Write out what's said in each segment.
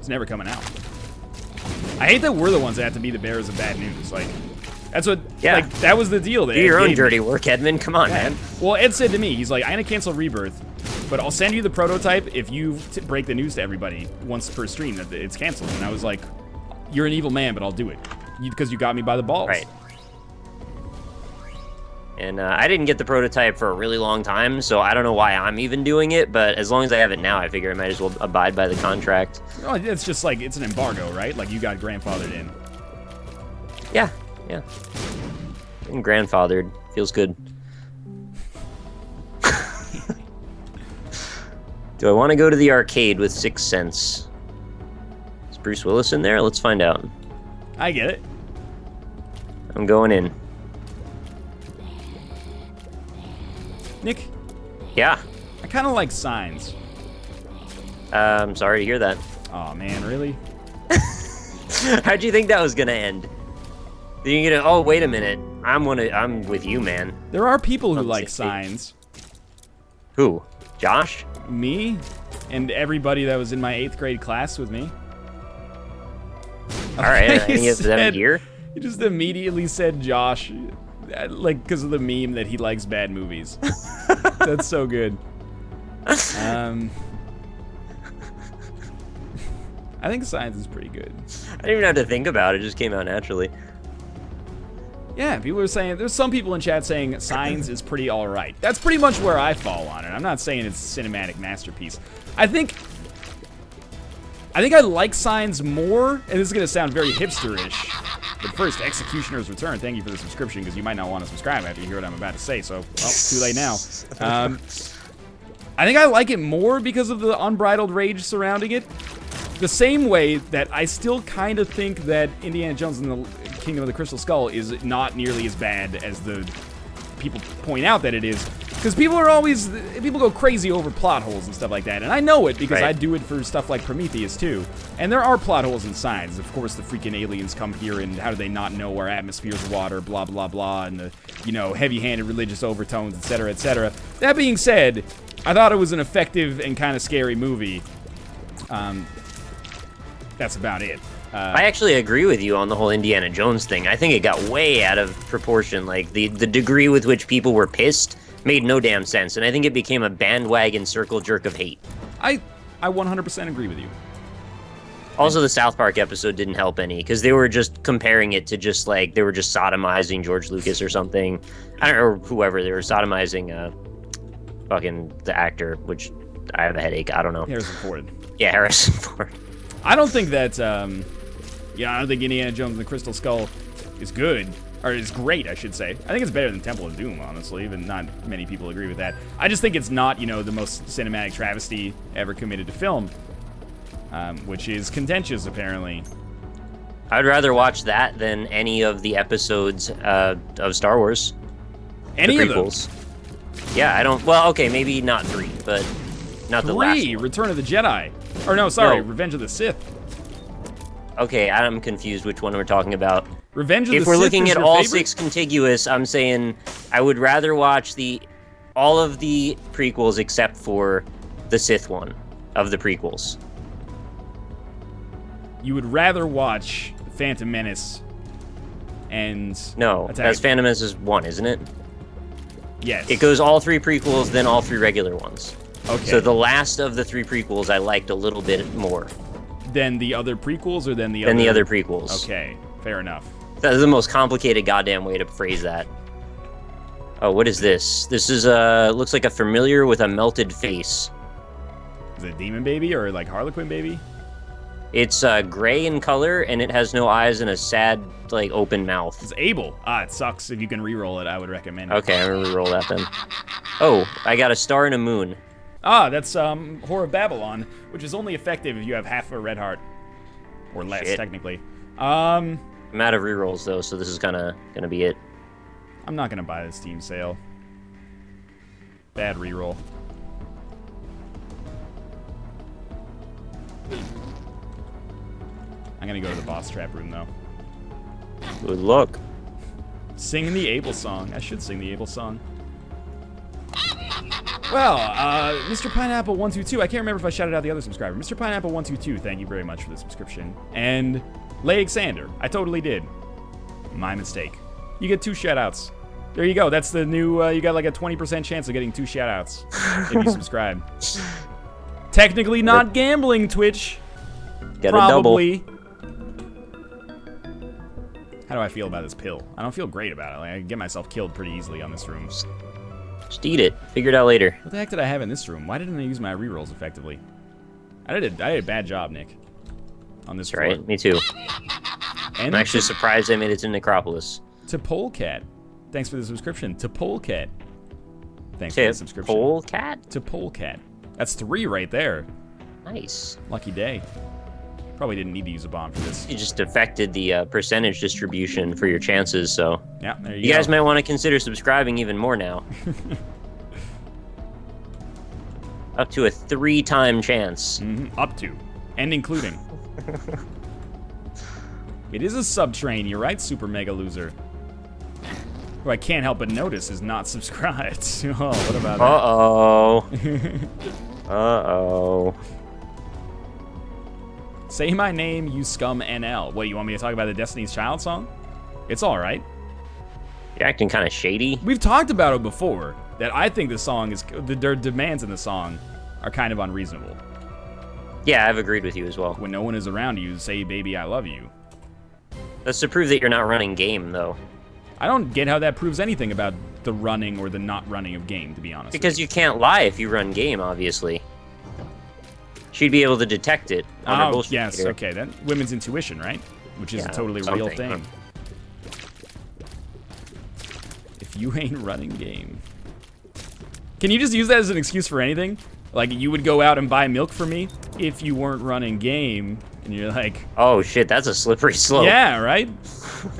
It's never coming out. I hate that we're the ones that have to be the bearers of bad news. Like, that's what, like, that was the deal. That do your own dirty work, Edmund. Come on, man. Well, Ed said to me, he's like, I'm going to cancel Rebirth, but I'll send you the prototype if you break the news to everybody once per stream that it's canceled. And I was like, you're an evil man, but I'll do it. Because you got me by the balls. Right. And I didn't get the prototype for a really long time, so I don't know why I'm even doing it, but as long as I have it now, I figure I might as well abide by the contract. Oh, it's just like, it's an embargo, right? Like, you got grandfathered in. Yeah, yeah. Being grandfathered feels good. Do I want to go to the arcade with 6 cents? Is Bruce Willis in there? Let's find out. I get it. I'm going in. Nick? Yeah? I kind of like Signs. I'm sorry to hear that. Oh man, really? How'd you think that was gonna end? You gonna? Oh, wait a minute. I'm with you, man. There are people who like Signs. Who? Josh? Me? And everybody that was in my 8th grade class with me. All right, any of them here? He just immediately said Josh, like, because of the meme that he likes bad movies. That's so good. I think Signs is pretty good. I didn't even have to think about it. It just came out naturally. Yeah, people are saying, there's some people in chat saying Signs is pretty alright. That's pretty much where I fall on it. I'm not saying it's a cinematic masterpiece. I think I like Signs more, and this is going to sound very hipsterish, but first, Executioner's Return, thank you for the subscription, because you might not want to subscribe after you hear what I'm about to say, so, well, too late now. I think I like it more because of the unbridled rage surrounding it. The same way that I still kind of think that Indiana Jones and the Kingdom of the Crystal Skull is not nearly as bad as the people point out that it is. Because people go crazy over plot holes and stuff like that. And I know it because I do it for stuff like Prometheus too. And there are plot holes in Signs. Of course, the freaking aliens come here and how do they not know our atmosphere's water, blah, blah, blah. And the, you know, heavy-handed religious overtones, etc., etc. That being said, I thought it was an effective and kind of scary movie. That's about it. I actually agree with you on the whole Indiana Jones thing. I think it got way out of proportion. Like, the degree with which people were pissed made no damn sense, and I think it became a bandwagon circle jerk of hate. I 100% agree with you. Also, the South Park episode didn't help any, because they were just comparing it to just, like, they were just sodomizing George Lucas or something. I don't know, or whoever. They were sodomizing fucking the actor, which I have a headache. I don't know. Harrison Ford. Yeah, Harrison Ford. I don't think that, I don't think Indiana Jones and the Crystal Skull is good, or is great, I should say. I think it's better than Temple of Doom, honestly, even not many people agree with that. I just think it's not, you know, the most cinematic travesty ever committed to film, which is contentious, apparently. I'd rather watch that than any of the episodes of Star Wars. Any of them? Yeah, I don't, well, okay, maybe not 3, but not the last one. Return of the Jedi. Or no, sorry, Revenge of the Sith. Okay, I'm confused which one we're talking about. Revenge of the Sith. If we're looking at all favorite? 6 contiguous, I'm saying I would rather watch all of the prequels except for the Sith one of the prequels. You would rather watch Phantom Menace and No, that's Phantom Menace is 1, isn't it? Yes. It goes all 3 prequels, then all 3 regular ones. Okay. So the last of the 3 prequels I liked a little bit more. Than the other prequels, or than the other prequels. Okay, fair enough. That's the most complicated goddamn way to phrase that. Oh, what is this? This is looks like a familiar with a melted face. Is it Demon Baby or like Harlequin Baby? It's gray in color and it has no eyes and a sad, like, open mouth. It's Abel. It sucks. If you can re-roll it, I would recommend it. Okay, I'm gonna re-roll that then. Oh, I got a star and a moon. That's Whore of Babylon, which is only effective if you have half a red heart. Or less, technically. I'm out of rerolls, though, so this is gonna be it. I'm not gonna buy this Steam sale. Bad reroll. I'm gonna go to the boss trap room, though. Good luck. Sing the Abel song. I should sing the Abel song. Well, Mr. Pineapple122, I can't remember if I shouted out the other subscriber. Mr. Pineapple122, thank you very much for the subscription. And Alexander, I totally did. My mistake. You get 2 shoutouts. There you go. That's the new, you got like a 20% chance of getting 2 shoutouts if you subscribe. Technically not gambling, Twitch. Get Probably. a double. How do I feel about this pill? I don't feel great about it. Like, I can get myself killed pretty easily on this room. Just eat it. Figure it out later. What the heck did I have in this room? Why didn't I use my rerolls effectively? I did a bad job, Nick. On this floor. Right, me too. And I'm actually surprised I made it to Necropolis. To Polecat. Thanks for the subscription. To Polecat. Thanks for the subscription. Polecat? To Polecat. That's 3 right there. Nice. Lucky day. Probably didn't need to use a bomb for this. You just affected the percentage distribution for your chances, so... Yeah, there you go. You guys might want to consider subscribing even more now. Up to a 3-time chance. Up to. And including. It is a sub-train, you're right, Super Mega Loser. Who I can't help but notice is not subscribed. Oh, what about that? Uh-oh. Say my name, you scum NL. What, you want me to talk about the Destiny's Child song? It's alright. You're acting kind of shady. We've talked about it before, that I think the song is, their demands in the song are kind of unreasonable. Yeah, I've agreed with you as well. When no one is around you, say, baby, I love you. That's to prove that you're not running game, though. I don't get how that proves anything about the running or the not running of game, to be honest. Because you can't lie if you run game, obviously. She'd be able to detect it on her bullshit yes, meter. okay, then women's intuition, right? Which is a totally real thing. If you ain't running game. Can you just use that as an excuse for anything? Like, you would go out and buy milk for me if you weren't running game, and you're like... Oh, shit, that's a slippery slope. Yeah, right?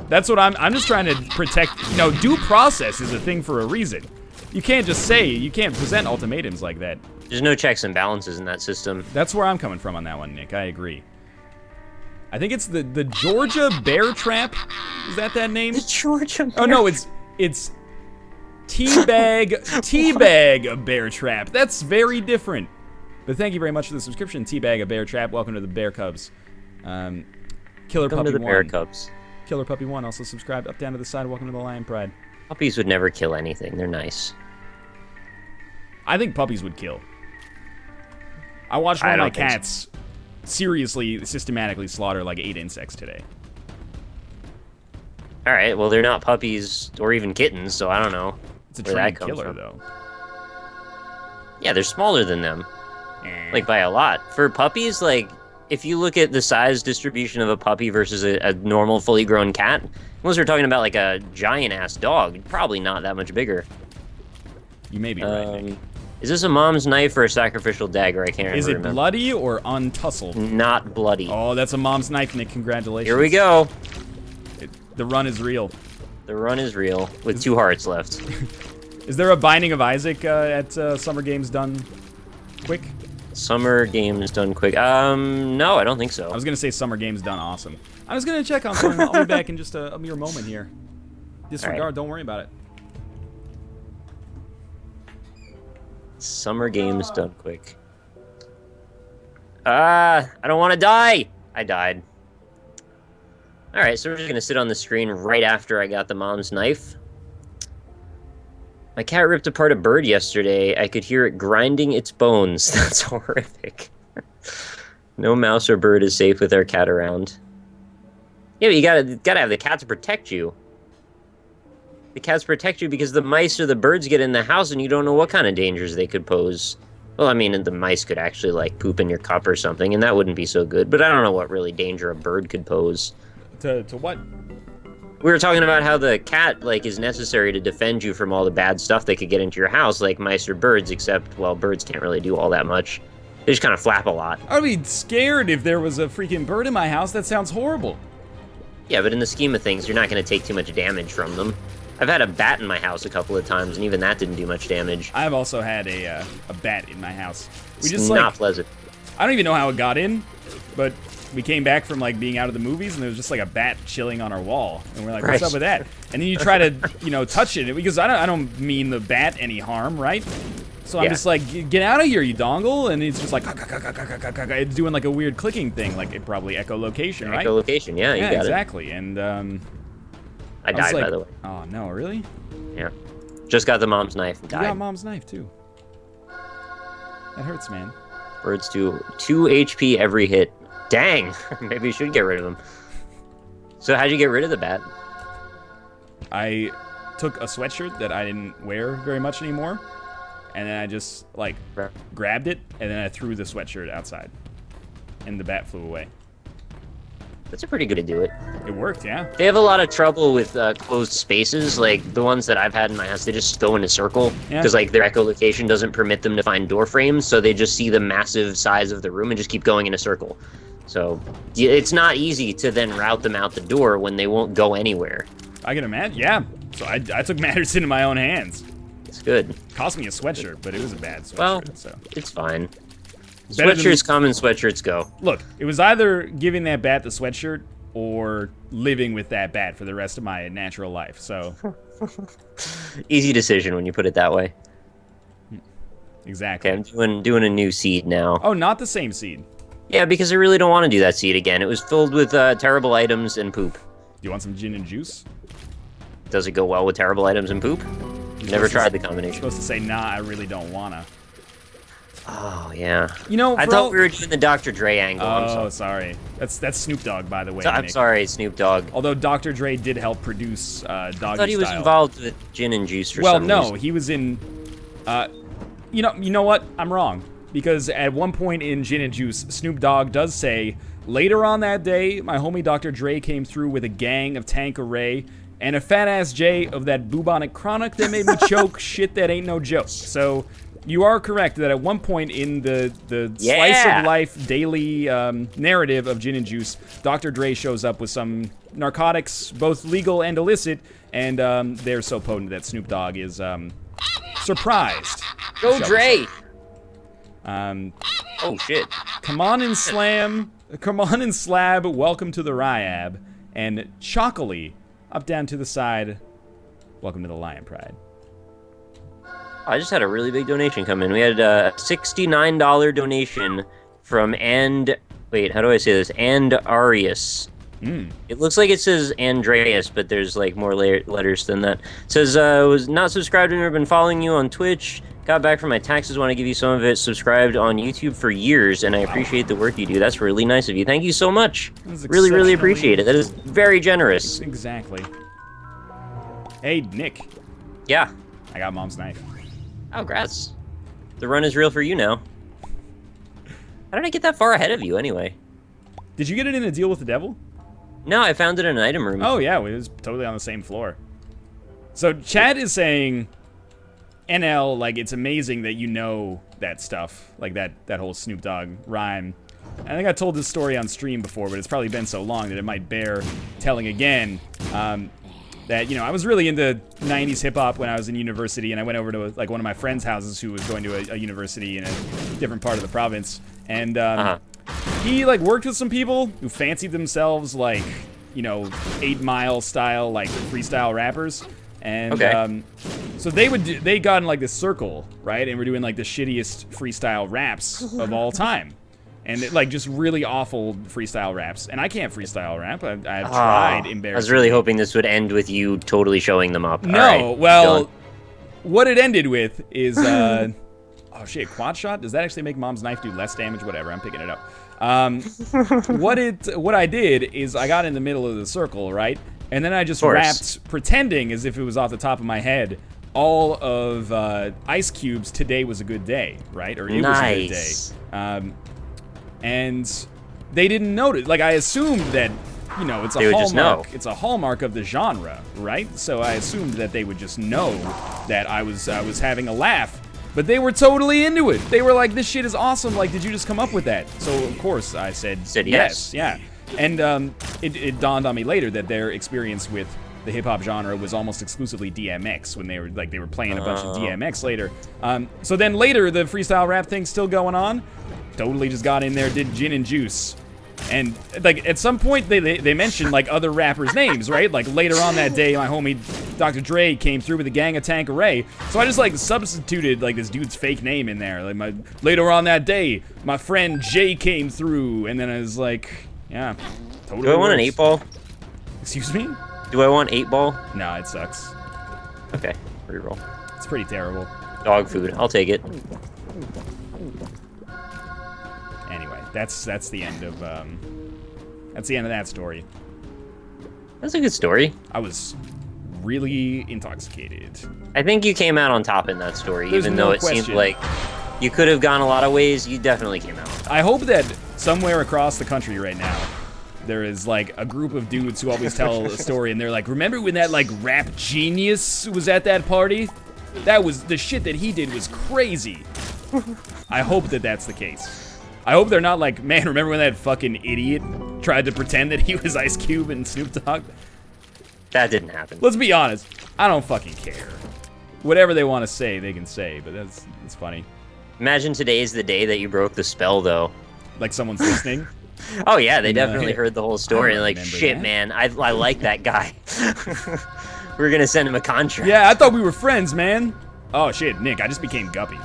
That's what I'm just trying to protect... You know, due process is a thing for a reason. You can't just say, you can't present ultimatums like that. There's no checks and balances in that system. That's where I'm coming from on that one, Nick. I agree. I think it's the Georgia Bear Trap. Is that name? The Georgia Bear. Oh no, it's Teabag a Bear Trap. That's very different. But thank you very much for the subscription, Teabag a Bear Trap. Welcome to the Bear Cubs. Killer Welcome Puppy to the 1. Bear Cubs. Killer Puppy 1 also subscribed. Up down to the side. Welcome to the Lion Pride. Puppies would never kill anything. They're nice. I think puppies would kill. I watched one of my cats seriously, systematically slaughter like 8 insects today. Alright, well, they're not puppies or even kittens, so I don't know. It's a trained killer, though. Yeah, they're smaller than them. Like, by a lot. For puppies, like, if you look at the size distribution of a puppy versus a normal, fully grown cat, unless we're talking about, like, a giant-ass dog, probably not that much bigger. You may be right, Nick. Is this a mom's knife or a sacrificial dagger? I can't remember. Is it bloody or untussled? Not bloody. Oh, that's a mom's knife, Nick. Congratulations. Here we go. The run is real. The run is real, with 2 hearts left. Is there a Binding of Isaac at Summer Games done quick? Summer Games done quick. No, I don't think so. I was going to say Summer Games done awesome. I was going to check on something. I'll be back in just a mere moment here. Disregard, right. Don't worry about it. Summer Games done quick. I don't want to die! I died. Alright, so we're just going to sit on the screen right after I got the mom's knife. My cat ripped apart a bird yesterday. I could hear it grinding its bones. That's horrific. No mouse or bird is safe with our cat around. Yeah, but you gotta have the cat to protect you. The cats protect you because the mice or the birds get in the house and you don't know what kind of dangers they could pose. Well, I mean, the mice could actually, like, poop in your cup or something, and that wouldn't be so good. But I don't know what really danger a bird could pose. To what? We were talking about how the cat, like, is necessary to defend you from all the bad stuff that could get into your house, like mice or birds, except, well, birds can't really do all that much. They just kind of flap a lot. I'd be scared if there was a freaking bird in my house. That sounds horrible. Yeah, but in the scheme of things, you're not going to take too much damage from them. I've had a bat in my house a couple of times, and even that didn't do much damage. I've also had a bat in my house. It's not pleasant. I don't even know how it got in, but we came back from, like, being out of the movies, and there was just, like, a bat chilling on our wall. And we're like, what's up with that? And then you try to, you know, touch it, because I don't mean the bat any harm, right? So I'm just like, get out of here, you dongle, and it's just like, it's doing like a weird clicking thing, like it probably echolocation, right? Echolocation, yeah, you got exactly. it. And I died, like, by the way. Oh no, really? Yeah. Just got the mom's knife and died. You got mom's knife too. That hurts, man. Birds do 2 HP every hit. Dang, maybe you should get rid of them. So how'd you get rid of the bat? I took a sweatshirt that I didn't wear very much anymore, and then I just, like, grabbed it, and then I threw the sweatshirt outside, and the bat flew away. That's a pretty good to do it. It worked, yeah. They have a lot of trouble with closed spaces, like the ones that I've had in my house. They just go in a circle because like their echolocation doesn't permit them to find door frames, so they just see the massive size of the room and just keep going in a circle. So it's not easy to then route them out the door when they won't go anywhere. I can imagine, yeah. So I took matters into my own hands. It's good. Cost me a sweatshirt, but it was a bad sweatshirt. Well, so. It's fine. Sweatshirts come and sweatshirts go. Look, it was either giving that bat the sweatshirt or living with that bat for the rest of my natural life. So easy decision when you put it that way. Exactly. Okay, I'm doing a new seed now. Oh, not the same seed. Yeah, because I really don't want to do that seed again. It was filled with terrible items and poop. Do you want some gin and juice? Does it go well with terrible items and poop? Never tried the combination. You're supposed to say, nah, I really don't wanna. Oh, yeah. You know, I thought we were doing the Dr. Dre angle. Oh, sorry. That's Snoop Dogg, by the way. I'm sorry, Snoop Dogg. Although Dr. Dre did help produce Doggy Style. I thought he was involved with gin and juice for some reason. Well, no, he was in... you know what? I'm wrong. Because at one point in Gin and Juice, Snoop Dogg does say, later on that day, my homie Dr. Dre came through with a gang of Tanqueray and a fat-ass J of that bubonic chronic that made me choke. Shit that ain't no joke. So... You are correct that at one point in the slice of life daily narrative of Gin and Juice, Dr. Dre shows up with some narcotics, both legal and illicit, and they're so potent that Snoop Dogg is surprised. Go Dre! Oh shit! Come on and slab. Welcome to the Ryab, and Chocolate up down to the side. Welcome to the Lion Pride. I just had a really big donation come in. We had a $69 donation from wait, how do I say this? Arius. It looks like it says Andreas, but there's like more letters than that. It says, was not subscribed and never been following you on Twitch. Got back from my taxes, want to give you some of it. Subscribed on YouTube for years, and I appreciate the work you do. That's really nice of you. Thank you so much. Really, really appreciate it. That is very generous. Exactly. Hey, Nick. Yeah. I got mom's knife. Oh, congrats. The run is real for you now. How did I get that far ahead of you, anyway? Did you get it in a deal with the devil? No, I found it in an item room. Oh, yeah, it was totally on the same floor. So, Chad is saying, NL, like, it's amazing that you know that stuff. Like, that whole Snoop Dogg rhyme. I think I told this story on stream before, but it's probably been so long that it might bear telling again. That, you know, I was really into 90s hip-hop when I was in university, and I went over to, like, one of my friend's houses who was going to a university in a different part of the province, and he, like, worked with some people who fancied themselves, like, you know, 8 Mile style, like, freestyle rappers, and so they got in, like, this circle, right, and were doing, like, the shittiest freestyle raps of all time. And it, like, just really awful freestyle raps. And I can't freestyle rap. I've tried embarrassing. I was really hoping this would end with you totally showing them up. No, right, well, what it ended with is, oh shit, quad shot? Does that actually make mom's knife do less damage? Whatever, I'm picking it up. What I did is I got in the middle of the circle, right? And then I just rapped, pretending as if it was off the top of my head, all of Ice Cube's "Today Was a Good Day," right? Or "It Was a Good Day." And they didn't notice. Like, I assumed that, you know, it's a hallmark. It's a hallmark of the genre, right? So I assumed that they would just know that I was having a laugh. But they were totally into it. They were like, "This shit is awesome. Like, did you just come up with that?" So of course I said yes. Yeah. And it dawned on me later that their experience with the hip-hop genre was almost exclusively DMX when they were playing a bunch of DMX later. So then later, the freestyle rap thing's still going on. Totally just got in there, did Gin and Juice. And, like, at some point, they mentioned, like, other rappers' names, right? Like, later on that day, my homie Dr. Dre came through with a gang of Tanqueray. So I just like substituted like this dude's fake name in there. Like later on that day, my friend Jay came through, and then I was like, yeah, totally. Do I want an 8-ball? Excuse me? Do I want 8-ball? No, it sucks. Okay, reroll. It's pretty terrible. Dog food. I'll take it. Anyway, that's the end of that story. That's a good story. I was really intoxicated. I think you came out on top in that story, There's even no though it question. seemed like you could have gone a lot of ways. You definitely came out on top. I hope that somewhere across the country right now, there is like a group of dudes who always tell a story, and they're like, remember when that like rap genius was at that party? That was the shit that he did was crazy. I hope that that's the case. I hope they're not like, man, remember when that fucking idiot tried to pretend that he was Ice Cube and Snoop Dogg? That didn't happen. Let's be honest, I don't fucking care. Whatever they want to say, they can say, but it's funny. Imagine today's the day that you broke the spell, though. Like someone's listening. Oh yeah, they definitely heard the whole story. And like, shit, that. man, I like that guy. We're gonna send him a contract. Yeah, I thought we were friends, man. Oh shit, Nick, I just became Guppy.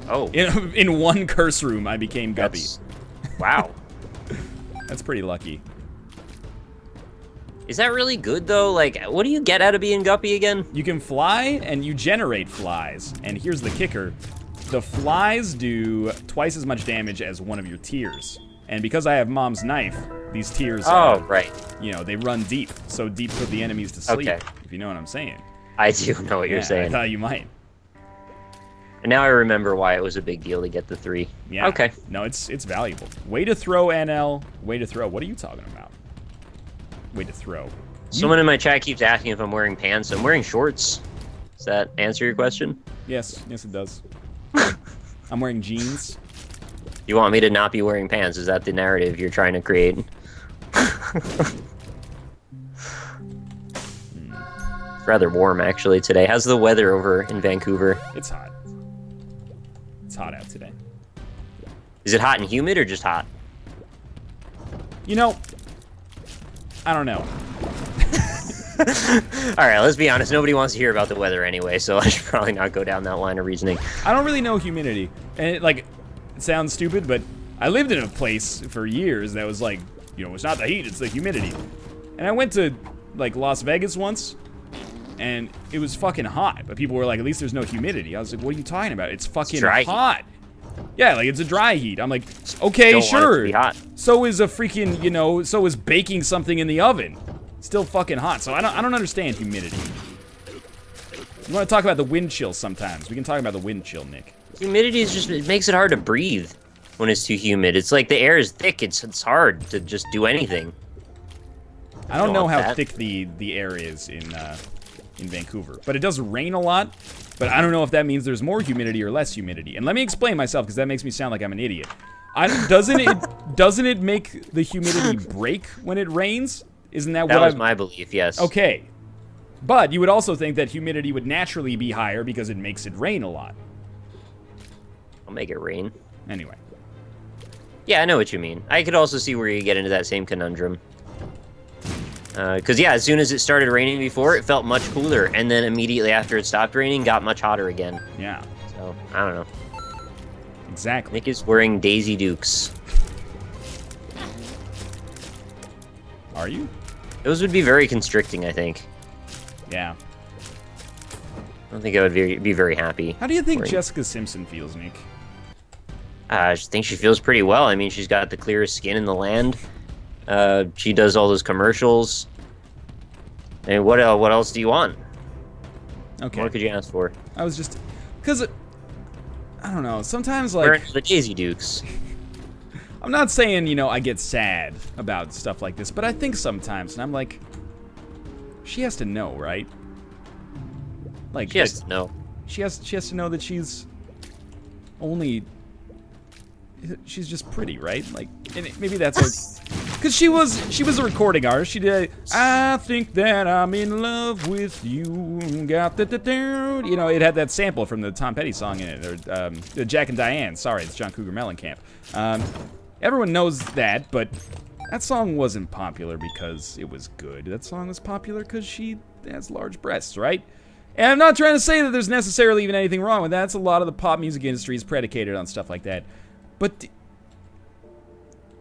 Oh. In one curse room, I became Guppy. Wow. That's pretty lucky. Is that really good, though? Like, what do you get out of being Guppy again? You can fly, and you generate flies. And here's the kicker. The flies do twice as much damage as one of your tiers. And because I have Mom's Knife, these tiers, right. You know, they run deep. So deep put the enemies to sleep, Okay. if you know what I'm saying. I do know what you're I saying. thought you might. And now I remember why it was a big deal to get the 3. Yeah. Okay. No, it's valuable. Way to throw, NL. Way to throw. What are you talking about? Way to throw. Someone in my chat keeps asking if I'm wearing pants. I'm wearing shorts. Does that answer your question? Yes, it does. I'm wearing jeans. You want me to not be wearing pants? Is that the narrative you're trying to create? It's rather warm, actually, today. How's the weather over in Vancouver? It's hot. It's hot out today. Is it hot and humid or just hot? You know, I don't know. Alright, let's be honest. Nobody wants to hear about the weather anyway, so I should probably not go down that line of reasoning. I don't really know humidity. And it sounds stupid, but I lived in a place for years that was like, you know, it's not the heat, it's the humidity. And I went to, like, Las Vegas once, and it was fucking hot. But people were like, at least there's no humidity. I was like, what are you talking about? It's fucking hot. Yeah, like, it's a dry heat. I'm like, okay, Don't sure. want it to be hot. So is a freaking, you know, so is baking something in the oven. Still fucking hot. So I don't understand humidity. You want to talk about the wind chill sometimes. We can talk about the wind chill, Nick. Humidity is just, it makes it hard to breathe when it's too humid. It's like the air is thick. It's hard to just do anything. I don't know how that. thick the air is in Vancouver, but it does rain a lot. But I don't know if that means there's more humidity or less humidity. And let me explain myself, because that makes me sound like I'm an idiot. Doesn't it make the humidity break when it rains? Isn't that That was my belief, yes. Okay. But you would also think that humidity would naturally be higher because it makes it rain a lot. I'll make it rain. Anyway. Yeah, I know what you mean. I could also see where you get into that same conundrum. Because, yeah, as soon as it started raining before, it felt much cooler. And then immediately after it stopped raining, got much hotter again. Yeah. So, I don't know. Exactly. Nick is wearing Daisy Dukes. Are you? Those would be very constricting, I think. Yeah. I don't think I would be very happy. How do you think wearing... Jessica Simpson feels, Nick? I think she feels pretty well. I mean, she's got the clearest skin in the land. She does all those commercials. And what else do you want? Okay. What could you ask for? I was just... Because... I don't know. Sometimes, like... Wearing the Daisy Dukes. I'm not saying, you know, I get sad about stuff like this, but I think sometimes, and I'm like... She has to know, right? Like... She has to know. She has to know that she's... only... She's just pretty, right? Like, and maybe that's her... Because she was a recording artist. She did, I think that I'm in love with you. Got the you know, it had that sample from the Tom Petty song in it, or Jack and Diane. Sorry, it's John Cougar Mellencamp. Everyone knows that, but That song wasn't popular because it was good. That song was popular because she has large breasts, right? And I'm not trying to say that there's necessarily even anything wrong with that. That's a lot of the pop music industry is predicated on stuff like that. But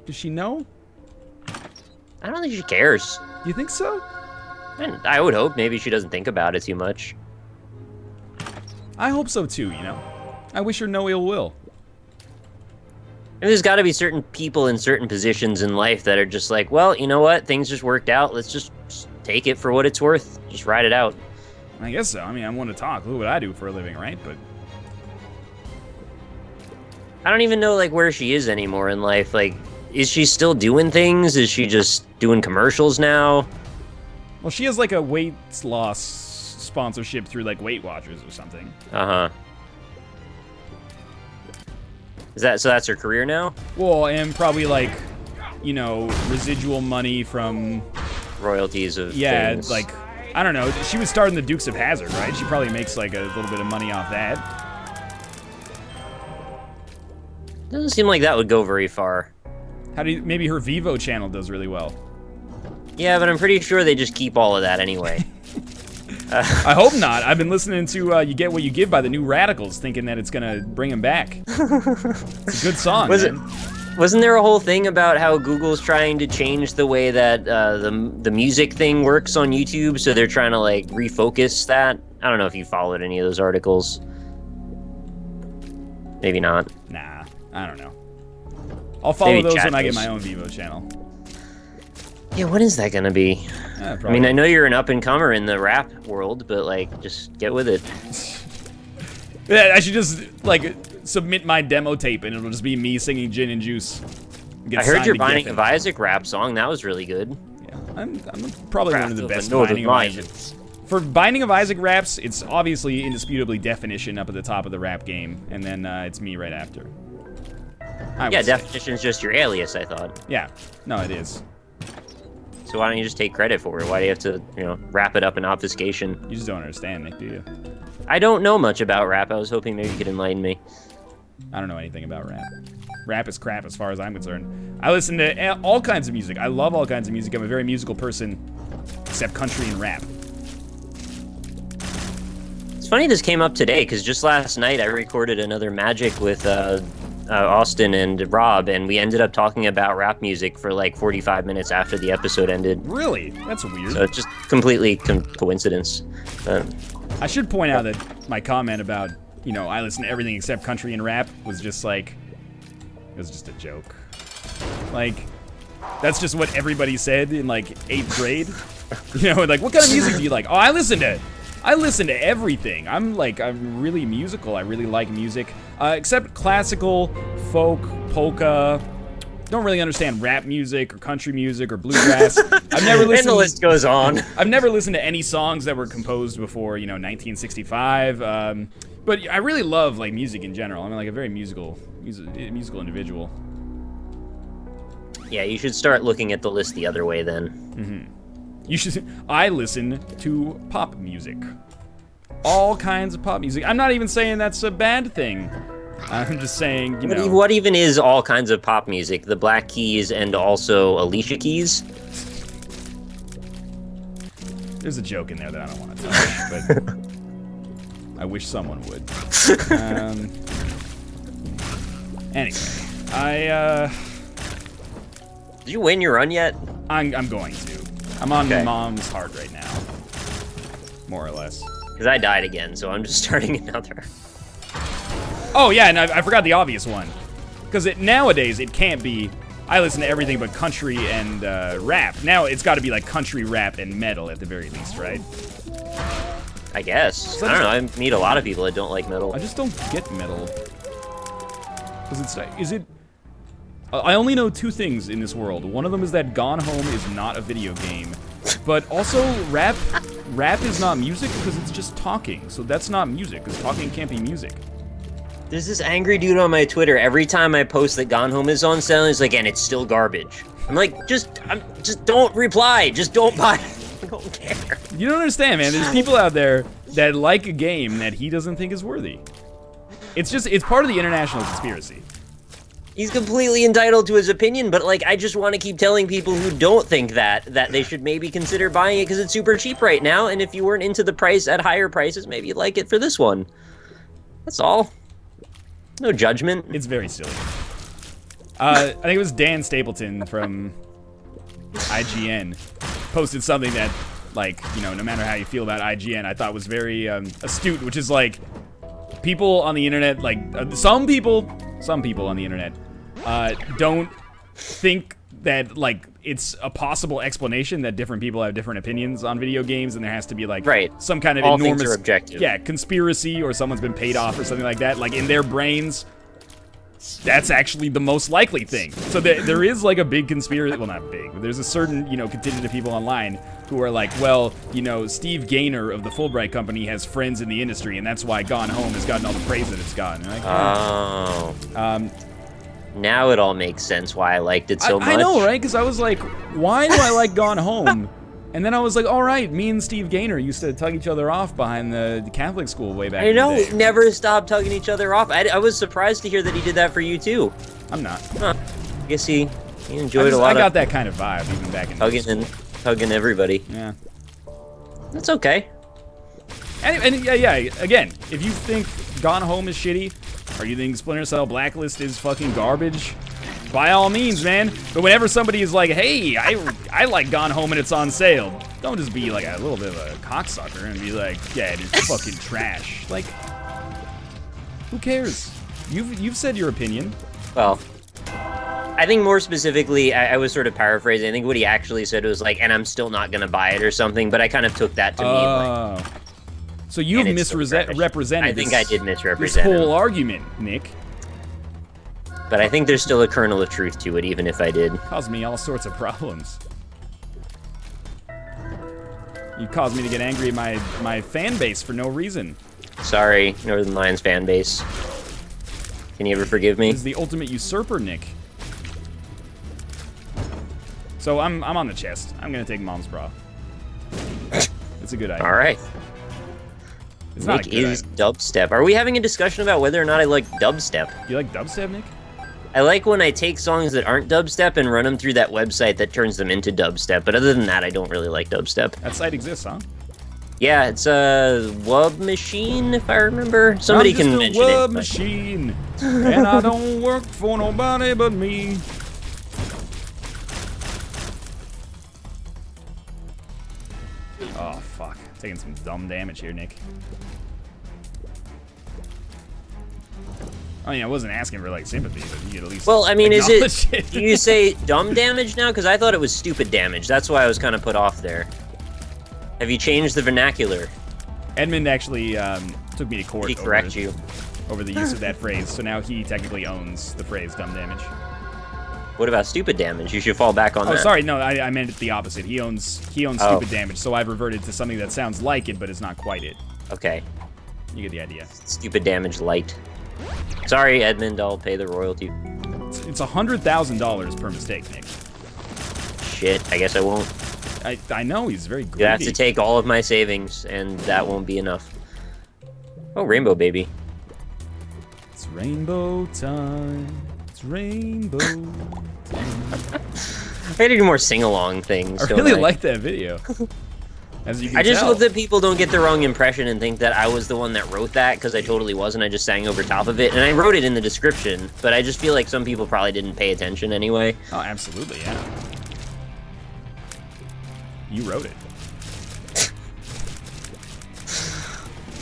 does she know? I don't think she cares. You think so? And I would hope maybe she doesn't think about it too much. I hope so too, you know? I wish her no ill will. And there's got to be certain people in certain positions in life that are just like, well, you know what? Things just worked out. Let's just take it for what it's worth. Just ride it out. I guess so. I mean, I want to talk. Look what I do for a living, right? But I don't even know, like, where she is anymore in life. Like, is she still doing things? Is she just doing commercials now? well, she has like a weight loss sponsorship through like Weight Watchers or something. Uh-huh. So that's her career now? Well, and probably like, you know, residual money from Royalties of things. like, I don't know. She was starting the Dukes of Hazzard, right? She probably makes like a little bit of money off that. Doesn't seem like that would go very far. Maybe her Vivo channel does really well. Yeah, but I'm pretty sure they just keep all of that anyway. I hope not. I've been listening to You Get What You Give by the New Radicals, thinking that it's gonna bring him back. It's a good song, Wasn't there a whole thing about how Google's trying to change the way that the music thing works on YouTube, so they're trying to like refocus that? I don't know if you followed any of those articles. Maybe not. Nah, I don't know. I'll follow Maybe those chat when I get those. my own Vivo channel. Yeah, when is that gonna be? I mean, I know you're an up-and-comer in the rap world, but like, just get with it. Yeah, I should just like submit my demo tape, and it'll just be me singing Gin and Juice. I heard your Binding of Isaac rap song. That was really good. Yeah, I'm probably one of the best Northern Binding of Isaac. For Binding of Isaac raps, it's obviously indisputably Definition up at the top of the rap game, and then it's me right after. Yeah, Definition's just your alias, I thought. Yeah, no, it is. So why don't you just take credit for it? Why do you have to, you know, wrap it up in obfuscation? You just don't understand, Nick, do you? I don't know much about rap. I was hoping maybe you could enlighten me. I don't know anything about rap. Rap is crap as far as I'm concerned. I listen to all kinds of music. I love all kinds of music. I'm a very musical person, except country and rap. It's funny this came up today, because just last night I recorded another Magic with Austin and Rob, and we ended up talking about rap music for like 45 minutes after the episode ended. Really? That's weird. So it's just completely coincidence. I should point out that my comment about, you know, I listen to everything except country and rap was just like, it was just a joke. Like, that's just what everybody said in like 8th grade. You know, like, what kind of music do you like? Oh, I listen to everything. I'm really musical. I really like music, except classical, folk, polka. Don't really understand rap music or country music or bluegrass. I've never listened. And the list goes on. I've never listened to any songs that were composed before, you know, 1965. But I really love like music in general. I'm like a very musical individual. Yeah, you should start looking at the list the other way then. Mm-hmm. I listen to pop music. All kinds of pop music. I'm not even saying that's a bad thing. I'm just saying, you know. What even is all kinds of pop music? The Black Keys and also Alicia Keys? There's a joke in there that I don't want to touch, but I wish someone would. Anyway, Did you win your run yet? I'm going to. I'm on Mom's heart right now, more or less. Because I died again, so I'm just starting another. Oh yeah, and I forgot the obvious one. Because nowadays it can't be, I listen to everything but country and rap. Now it's got to be like country, rap, and metal at the very least, right? I guess. I don't know, I meet a lot of people that don't like metal. I just don't get metal. Because it's, is it... I only know 2 things in this world. One of them is that Gone Home is not a video game. But also, rap is not music because it's just talking. So that's not music, because talking can't be music. There's this angry dude on my Twitter. Every time I post that Gone Home is on sale, he's like, and it's still garbage. I'm like, just don't reply. Just don't buy it. I don't care. You don't understand, man. There's people out there that like a game that he doesn't think is worthy. It's part of the international conspiracy. He's completely entitled to his opinion, but like I just want to keep telling people who don't think that they should maybe consider buying it because it's super cheap right now, and if you weren't into the price at higher prices, maybe you'd like it for this one. That's all. No judgment. It's very silly. I think it was Dan Stapleton from IGN posted something that, like, you know, no matter how you feel about IGN, I thought was very astute, which is like, people on the internet, like, some people on the internet don't think that, like, it's a possible explanation that different people have different opinions on video games, and there has to be, like, some kind of all enormous, things are objective. Yeah, conspiracy, or someone's been paid off or something like that. Like, in their brains, that's actually the most likely thing. So there is, like, a big conspiracy, well, not big, but there's a certain, you know, contingent of people online who are like, well, you know, Steve Gaynor of the Fulbright Company has friends in the industry, and that's why Gone Home has gotten all the praise that it's gotten. Like, oh. Now it all makes sense why I liked it so much. I know, right? Because I was like, why do I like Gone Home? And then I was like, all right, me and Steve Gaynor used to tug each other off behind the Catholic school way back in the day. I know, never stopped tugging each other off. I was surprised to hear that he did that for you, too. I'm not. Huh. I guess he enjoyed a lot of... I got that kind of vibe even back in tugging and tugging everybody. Yeah. That's okay. And yeah, again, if you think Gone Home is shitty, or you think Splinter Cell Blacklist is fucking garbage, by all means, man. But whenever somebody is like, hey, I like Gone Home and it's on sale, don't just be like a little bit of a cocksucker and be like, yeah, it's fucking trash. Like, who cares? You've said your opinion. Well, I think more specifically, I was sort of paraphrasing. I think what he actually said was like, and I'm still not gonna buy it or something, but I kind of took that to mean like... So you've misrepresented I think I did misrepresent this whole argument, Nick. But I think there's still a kernel of truth to it, even if I did. Caused me all sorts of problems. You caused me to get angry at my fan base for no reason. Sorry, Northernlion's fan base. Can you ever forgive me? This is the ultimate usurper, Nick. So I'm on the chest. I'm gonna take Mom's bra. It's a good idea. All right. It's Nick is dubstep. Are we having a discussion about whether or not I like dubstep? You like dubstep, Nick? I like when I take songs that aren't dubstep and run them through that website that turns them into dubstep. But other than that, I don't really like dubstep. That site exists, huh? Yeah, it's a Wub Machine, if I remember. Somebody can mention it. I'm just a Wub Machine, and I don't work for nobody but me. Oh, fuck. Taking some dumb damage here, Nick. I mean, I wasn't asking for, like, sympathy, but you could at least... Well, I mean, is it... Do you say dumb damage now? Because I thought it was stupid damage. That's why I was kind of put off there. Have you changed the vernacular? Edmund actually took me to court over the use of that phrase, so now he technically owns the phrase dumb damage. What about stupid damage? You should fall back on that. Oh, sorry, no, I meant it the opposite. He owns stupid damage, so I've reverted to something that sounds like it, but is not quite it. Okay. You get the idea. Stupid damage light. Sorry, Edmund, I'll pay the royalty. It's $100,000 per mistake, Nick. Shit, I guess I won't. I know, he's very greedy. You have to take all of my savings, and that won't be enough. Oh, rainbow baby. It's rainbow time. It's rainbow time. I gotta do more sing-along things. I really like that video. As you can I just tell. hope that people don't get the wrong impression and think that I was the one that wrote that, because I totally wasn't. I just sang over top of it, and I wrote it in the description, but I just feel like some people probably didn't pay attention anyway. Oh, absolutely, yeah. You wrote it.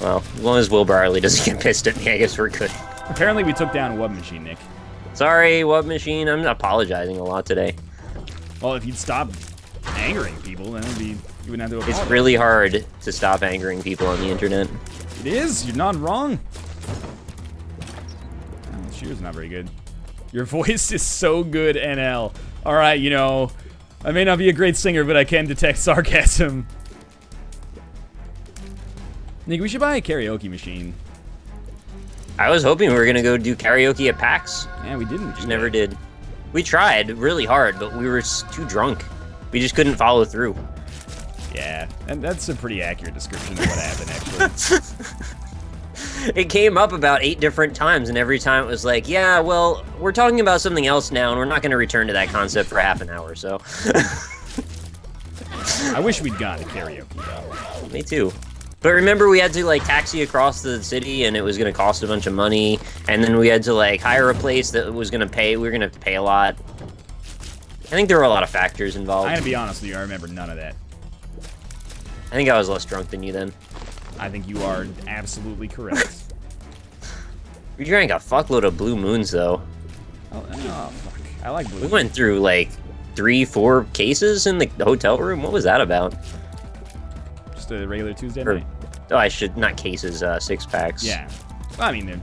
Well, as long as Will Barley doesn't get pissed at me, I guess we're good. Apparently we took down a Wub Machine, Nick. Sorry, Wub Machine. I'm apologizing a lot today. Well, if you'd stop angering people, then you wouldn't have to apologize. It's really hard to stop angering people on the internet. It is. You're not wrong. Oh, Shear's not very good. Your voice is so good, NL. All right, you know, I may not be a great singer, but I can detect sarcasm. Nick, we should buy a karaoke machine. I was hoping we were gonna go do karaoke at PAX. Yeah, we didn't. Just never did. We tried really hard, but we were too drunk. We just couldn't follow through. Yeah, and that's a pretty accurate description of what happened, actually. It came up about 8 different times, and every time it was like, yeah, well, we're talking about something else now, and we're not going to return to that concept for half an hour, so. I wish we'd gone to karaoke, though. Me too. But remember, we had to, like, taxi across the city, and it was going to cost a bunch of money, and then we had to, like, hire a place that was going to pay. We were going to have to pay a lot. I think there were a lot of factors involved. I'm going to be honest with you, I remember none of that. I think I was less drunk than you then. I think you are absolutely correct. We drank a fuckload of Blue Moons, though. Oh, fuck. I like Blue We Moon. went through, like, 3-4 cases in the hotel room. What was that about? Just a regular Tuesday night. Oh, I should, not cases, 6-packs. Yeah. Well, I mean, they're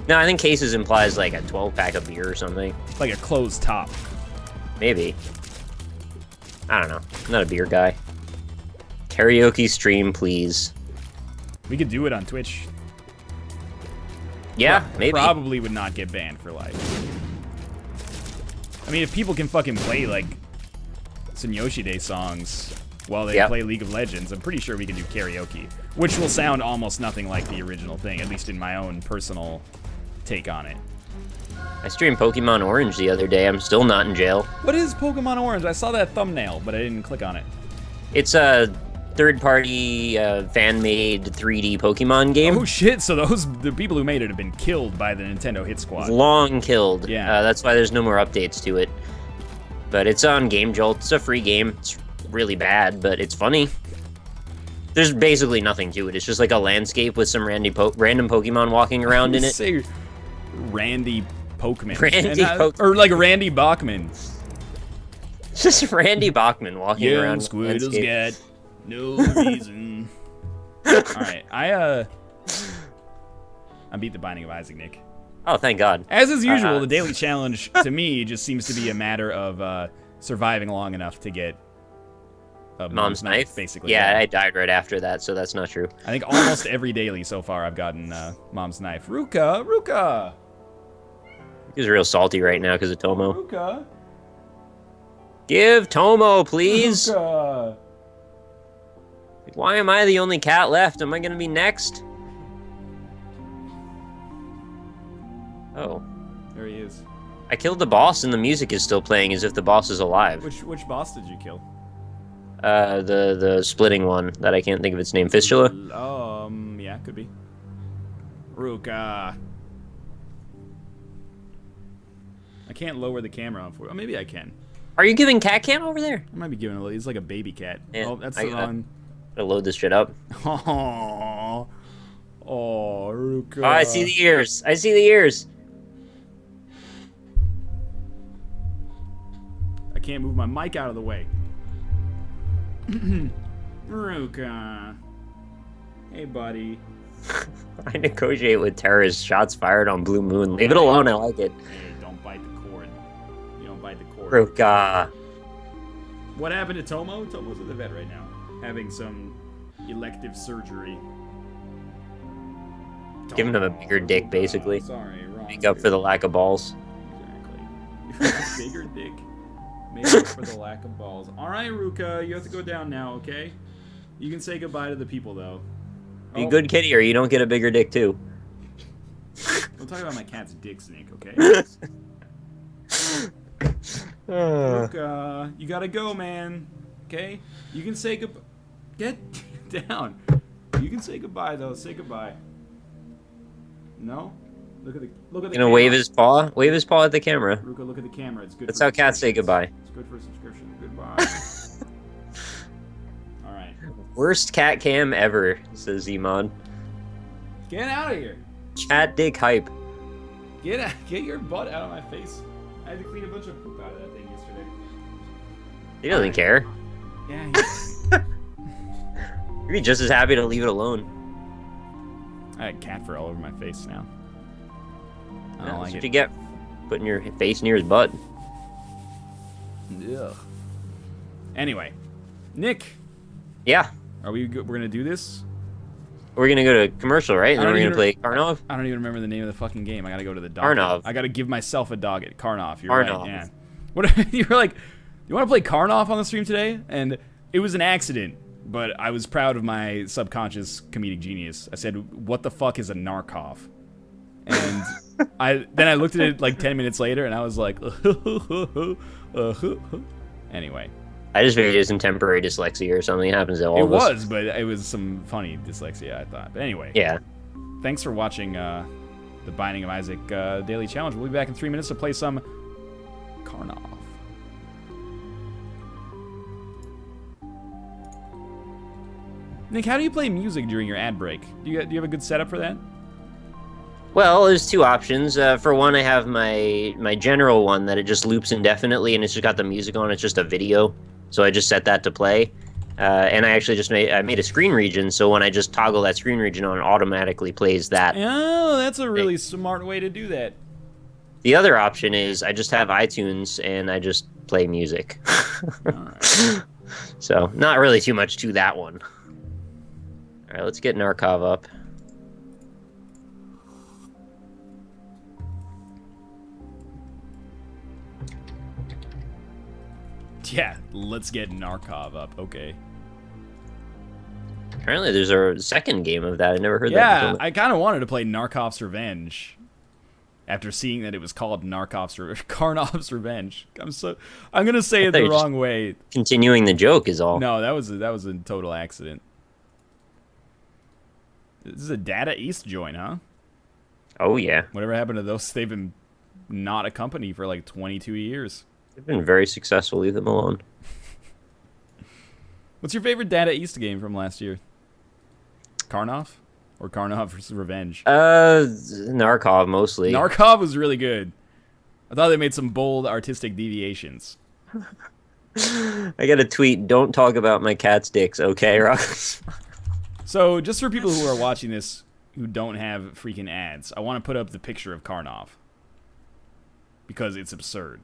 No, I think cases implies, like, a 12-pack of beer or something. like a closed top. Maybe. I don't know. I'm not a beer guy. Karaoke stream, please. We could do it on Twitch. Yeah, maybe. Probably would not get banned for life. I mean, if people can fucking play, like, Sunyoshi Day songs while they play League of Legends, I'm pretty sure we can do karaoke. Which will sound almost nothing like the original thing, at least in my own personal take on it. I streamed Pokemon Orange the other day. I'm still not in jail. What is Pokemon Orange? I saw that thumbnail, but I didn't click on it. It's a third-party, fan-made 3D Pokemon game. Oh shit, so the people who made it have been killed by the Nintendo Hit Squad. Long killed. Yeah. That's why there's no more updates to it. But it's on Game Jolt. It's a free game. It's really bad, but it's funny. There's basically nothing to it. It's just like a landscape with some random Pokemon walking around in it. Say Randy Pokemon. Randy or like Randy Bachman. Just Randy Bachman walking Young around. Squiddle's got no reason. Alright, I beat the Binding of Isaac, Nick. Oh, thank God. As is usual, the daily challenge to me just seems to be a matter of surviving long enough to get a Mom's knife, basically. Yeah, I died right after that, so that's not true. I think almost every daily so far I've gotten Mom's knife. Ruka! He's real salty right now because of Tomo. Ruka! Give Tomo, please! Ruka! Why am I the only cat left? Am I gonna be next? Oh. There he is. I killed the boss and the music is still playing as if the boss is alive. Which boss did you kill? The splitting one that I can't think of its name. Fistula? Yeah, could be. Ruka. I can't lower the camera on for. Oh, maybe I can. Are you giving cat cam over there? I might be giving a little. He's like a baby cat. Yeah, Oh, that's I the gotta- wrong. Gotta load this shit up. Oh, Ruka. Oh, I see the ears. I see the ears. I can't move my mic out of the way. Ruka. Hey, buddy. I negotiate with terrorists. Shots fired on Blue Moon. Leave it alone. I like it. Hey, don't bite the cord. You don't bite the cord. Ruka. What happened to Tomo? Tomo's at the vet right now, having some elective surgery. Giving him a bigger dick, basically. Sorry, wrong. Make up for the lack of balls. Exactly. Bigger dick. Make up for the lack of balls. All right, Ruka, you have to go down now, okay? You can say goodbye to the people, though. Be a good kitty or you don't get a bigger dick, too. Don't talk about my cat's dick, Snake, okay? Ruka, you gotta go, man. Okay? You can say goodbye. Get down. You can say goodbye, though. Say goodbye. No? Look at the camera. Gonna wave his paw? Wave his paw at the camera. Ruka, look at the camera. It's good. That's for how cats say goodbye. It's good for a subscription. Goodbye. All right. Worst cat cam ever, says Emon. Get out of here. Chat dick hype. Get your butt out of my face. I had to clean a bunch of poop out of that thing yesterday. He doesn't care. Yeah. You'd be just as happy to leave it alone. I had cat fur all over my face now. I don't That's like what it. you get. Putting your face near his butt. Ugh. Anyway, Nick, Yeah. we're gonna do this? We're gonna go to commercial, right? And I then don't we're gonna even- play Karnov? I don't even remember the name of the fucking game. I gotta go to the docket. Karnov. I gotta give myself a docket. Karnov. You're Karnov. right. Yeah. What you were like? You want to play Karnov on the stream today? And it was an accident. but I was proud of my subconscious comedic genius. I said, "What the fuck is a Narkov?" And then I looked at it like 10 minutes later, and I was like, anyway. I just figured it was some temporary dyslexia or something. It happens to all of us. It was, but it was some funny dyslexia, I thought. But anyway. Yeah. Thanks for watching the Binding of Isaac Daily Challenge. We'll be back in 3 minutes to play some Karnov. Nick, how do you play music during your ad break? Do you have a good setup for that? Well, there's two options. For one, I have my general one that it just loops indefinitely, and it's just got the music on. It's just a video, so I just set that to play. And I actually just made a screen region, so when I just toggle that screen region on, it automatically plays that. Oh, that's a really smart way to do that. The other option is I just have iTunes and I just play music. All right. So not really too much to that one. All right, let's get Narkov up. Yeah, let's get Narkov up. Okay. Apparently there's a second game of that. I never heard that. Yeah, I kind of wanted to play Narkov's Revenge after seeing that it was called Karnov's Revenge. I'm gonna say it the wrong way. Continuing the joke is all. No, that was a total accident. This is a Data East joint, huh? Oh yeah. Whatever happened to those? They've been not a company for like 22 years. They've been very successful. Leave them alone. What's your favorite Data East game from last year? Karnov? Or Karnov's Revenge? Narkov mostly. Narkov was really good. I thought they made some bold artistic deviations. I got a tweet, don't talk about my cat's dicks, okay, Rox? So, just for people who are watching this who don't have freaking ads, I want to put up the picture of Karnov. Because it's absurd.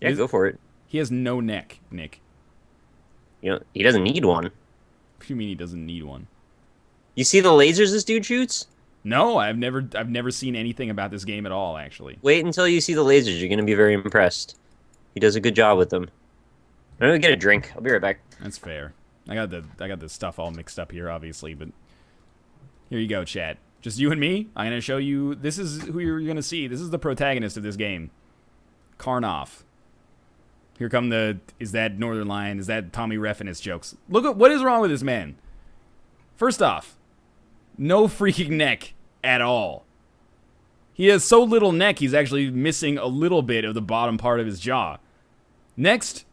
Yeah, go for it. He has no neck, Nick. You know, he doesn't need one. What do you mean he doesn't need one? You see the lasers this dude shoots? No, I've never seen anything about this game at all, actually. Wait until you see the lasers. You're going to be very impressed. He does a good job with them. I'm going to get a drink. I'll be right back. That's fair. I got the stuff all mixed up here, obviously, but here you go, chat. Just you and me. I'm going to show you. This is who you're going to see. This is the protagonist of this game. Karnov. Here come is that Northernlion? Is that Tommy Reffinus jokes? Look at what is wrong with this man. First off, no freaking neck at all. He has so little neck, he's actually missing a little bit of the bottom part of his jaw. Next,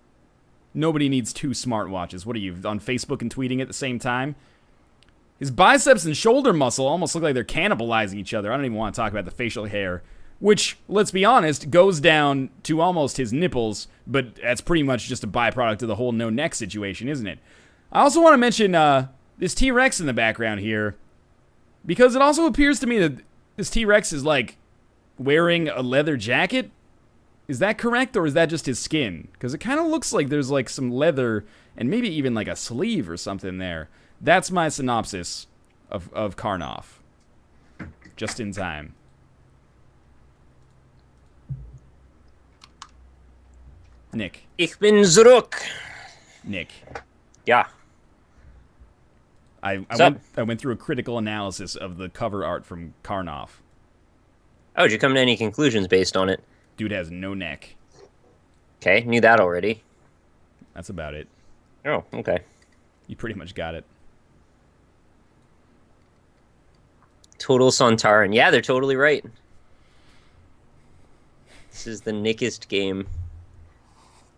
nobody needs two smartwatches. What are you, on Facebook and tweeting at the same time? His biceps and shoulder muscle almost look like they're cannibalizing each other. I don't even want to talk about the facial hair, which, let's be honest, goes down to almost his nipples, but that's pretty much just a byproduct of the whole no-neck situation, isn't it? I also want to mention this T-Rex in the background here, because it also appears to me that this T-Rex is, like, wearing a leather jacket. Is that correct, or is that just his skin? Because it kind of looks like there's, like, some leather and maybe even, like, a sleeve or something there. That's my synopsis of Karnov. Just in time. Nick. Ich bin zurück. Nick. Yeah. I went through a critical analysis of the cover art from Karnov. Oh, did you come to any conclusions based on it? Dude has no neck. Okay, knew that already. That's about it. Oh, okay. You pretty much got it. Total Sontaran. Yeah, they're totally right. This is the Nickest game.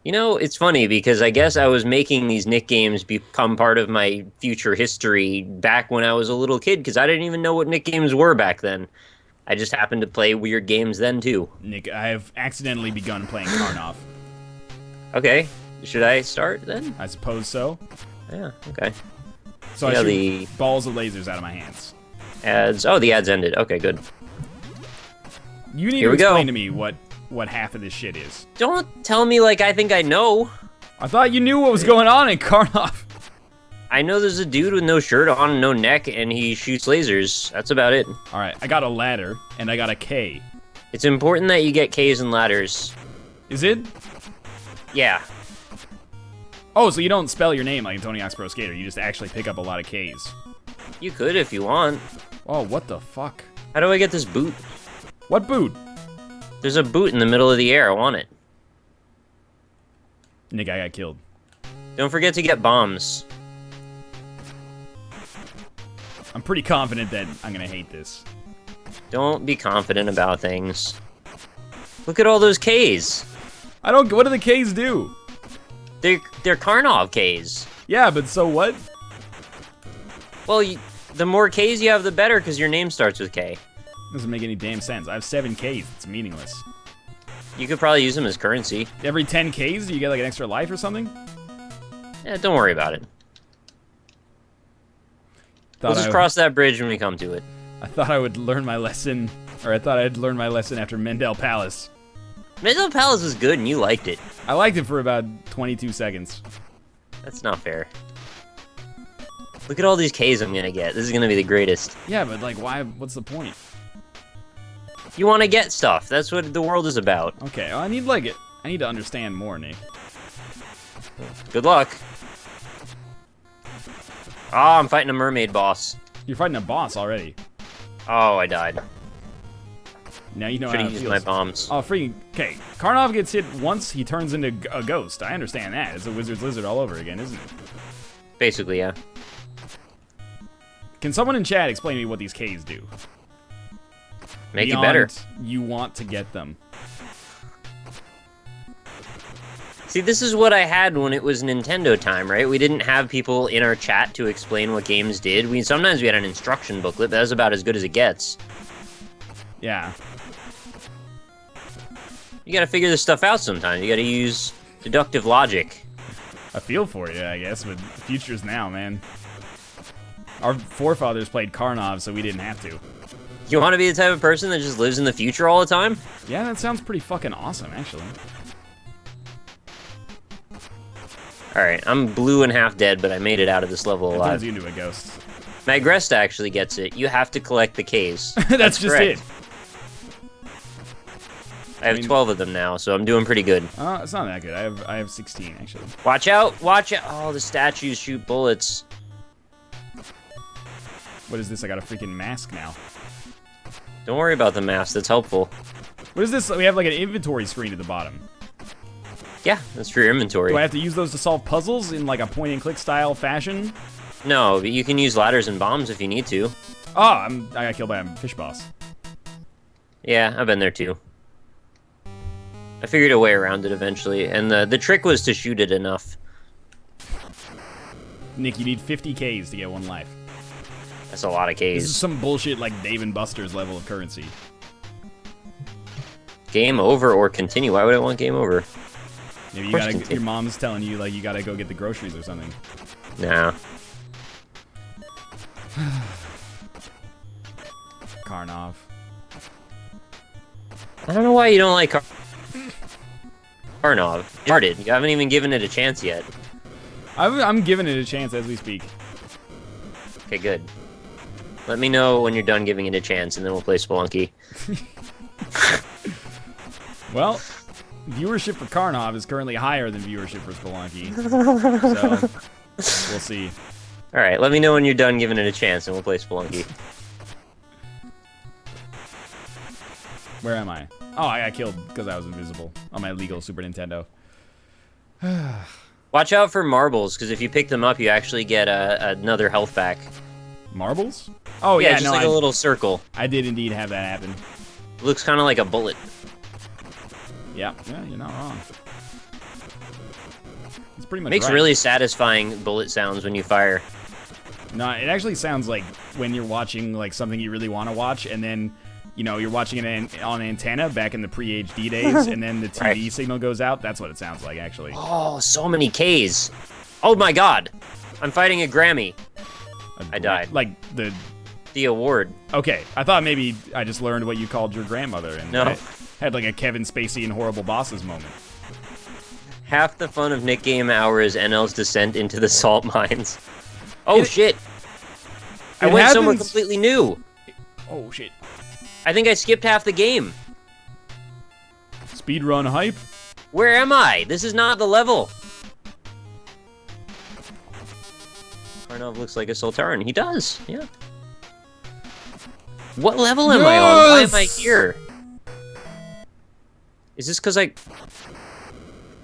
You know, it's funny because I guess I was making these Nick games become part of my future history back when I was a little kid because I didn't even know what Nick games were back then. I just happened to play weird games then, too. Nick, I have accidentally begun playing Karnov. Okay. Should I start then? I suppose so. Yeah, okay. So I shoot balls of lasers out of my hands. Ads. Oh, the ads ended. Okay, good. You need to explain to me what half of this shit is. Don't tell me like I think I know. I thought you knew what was going on in Karnov. I know there's a dude with no shirt on and no neck, and he shoots lasers. That's about it. All right, I got a ladder, and I got a K. It's important that you get Ks and ladders. Is it? Yeah. Oh, so you don't spell your name like Tony Hawk's Pro Skater. You just actually pick up a lot of Ks. You could if you want. Oh, what the fuck? How do I get this boot? What boot? There's a boot in the middle of the air. I want it. Nick, I got killed. Don't forget to get bombs. I'm pretty confident that I'm gonna hate this. Don't be confident about things. Look at all those Ks. I don't. What do the Ks do? They're Karnov Ks. Yeah, but so what? Well, the more Ks you have, the better, because your name starts with K. Doesn't make any damn sense. I have 7 Ks. It's meaningless. You could probably use them as currency. Every 10 Ks, do you get like an extra life or something? Yeah, don't worry about it. We'll just cross that bridge when we come to it. I thought I would learn my lesson, or I thought I'd learn my lesson after Mendel Palace. Mendel Palace was good and you liked it. I liked it for about 22 seconds. That's not fair. Look at all these Ks I'm gonna get. This is gonna be the greatest. Yeah, but like, why? What's the point? You want to get stuff. That's what the world is about. Okay, well, I need to understand more, Nick. Good luck. Oh, I'm fighting a mermaid boss. You're fighting a boss already. Oh, I died. Now you know how Should've it used feels. my bombs. Oh, freaking... Okay, Karnov gets hit once, he turns into a ghost. I understand that. It's a wizard's lizard all over again, isn't it? Basically, yeah. Can someone in chat explain to me what these Ks do? Make you better. You want to get them. See, this is what I had when it was Nintendo time, right? We didn't have people in our chat to explain what games did. Sometimes we had an instruction booklet, but that was about as good as it gets. Yeah. You gotta figure this stuff out sometimes. You gotta use deductive logic. I feel for you, I guess, but the future's now, man. Our forefathers played Karnov, so we didn't have to. You want to be the type of person that just lives in the future all the time? Yeah, that sounds pretty fucking awesome, actually. Alright, I'm blue and half dead, but I made it out of this level That alive. turns you into a ghost. Magresta actually gets it. You have to collect the Ks. That's just correct. it. I have 12 of them now, so I'm doing pretty good. It's not that good. I have 16, actually. Watch out! Watch out! Oh, the statues shoot bullets. What is this? I got a freaking mask now. Don't worry about the mask, that's helpful. What is this? We have like an inventory screen at the bottom. Yeah, that's for your inventory. Do I have to use those to solve puzzles in like a point-and-click style fashion? No, but you can use ladders and bombs if you need to. Oh, I got killed by a fish boss. Yeah, I've been there too. I figured a way around it eventually, and the trick was to shoot it enough. Nick, you need 50 Ks to get 1 life. That's a lot of This is Ks. some bullshit like Dave and Buster's level of currency. Game over or continue? Why would I want game over? Maybe Of course your mom's telling you like you gotta go get the groceries or something. Nah. Karnov. I don't know why you don't like Karnov. Started. You haven't even given it a chance yet. I'm giving it a chance as we speak. Okay, good. Let me know when you're done giving it a chance, and then we'll play Spelunky. Well, viewership for Karnov is currently higher than viewership for Spelunky. So, we'll see. Alright, let me know when you're done giving it a chance, and we'll play Spelunky. Where am I? Oh, I got killed because I was invisible on my legal Super Nintendo. Watch out for marbles, because if you pick them up, you actually get another health back. Marbles? Oh, yeah, just no, like a little circle. I did indeed have that happen. Looks kind of like a bullet. Yeah, you're not wrong. It's pretty much Makes right. really satisfying bullet sounds when you fire. No, it actually sounds like when you're watching like something you really want to watch, and then, you know, you're watching it on antenna back in the pre-HD days, and then the TV Right. signal goes out. That's what it sounds like, actually. Oh, so many Ks. Oh my god. I'm fighting a Grammy. I died. Like The award. Okay, I thought maybe I just learned what you called your grandmother, and No. I had like a Kevin Spacey and Horrible Bosses moment. Half the fun of Nick Game Hour is NL's descent into the salt mines. Oh shit. I went somewhere completely new. Oh shit. I think I skipped half the game. Speedrun hype? Where am I? This is not the level. Karnov looks like a Sultaran. He does, yeah. What level am I on? Why am I here? Is this because I...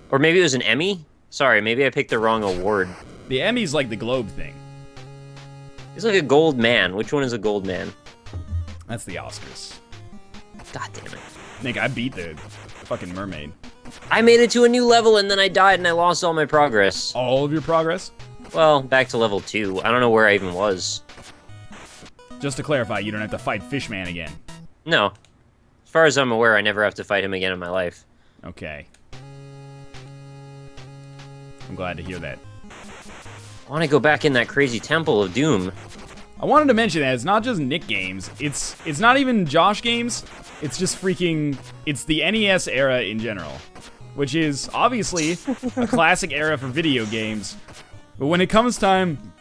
Or maybe it was an Emmy? Sorry, maybe I picked the wrong award. The Emmy's like the globe thing. It's like a gold man. Which one is a gold man? That's the Oscars. God damn it. Nick, I beat the fucking mermaid. I made it to a new level and then I died and I lost all my progress. All of your progress? Well, back to level 2. I don't know where I even was. Just to clarify, you don't have to fight Fishman again. No. As far as I'm aware, I never have to fight him again in my life. Okay. I'm glad to hear that. I want to go back in that crazy Temple of Doom. I wanted to mention that it's not just Nick games. It's not even Josh games. It's just freaking... It's the NES era in general. Which is, obviously, a classic era for video games. But when it comes time...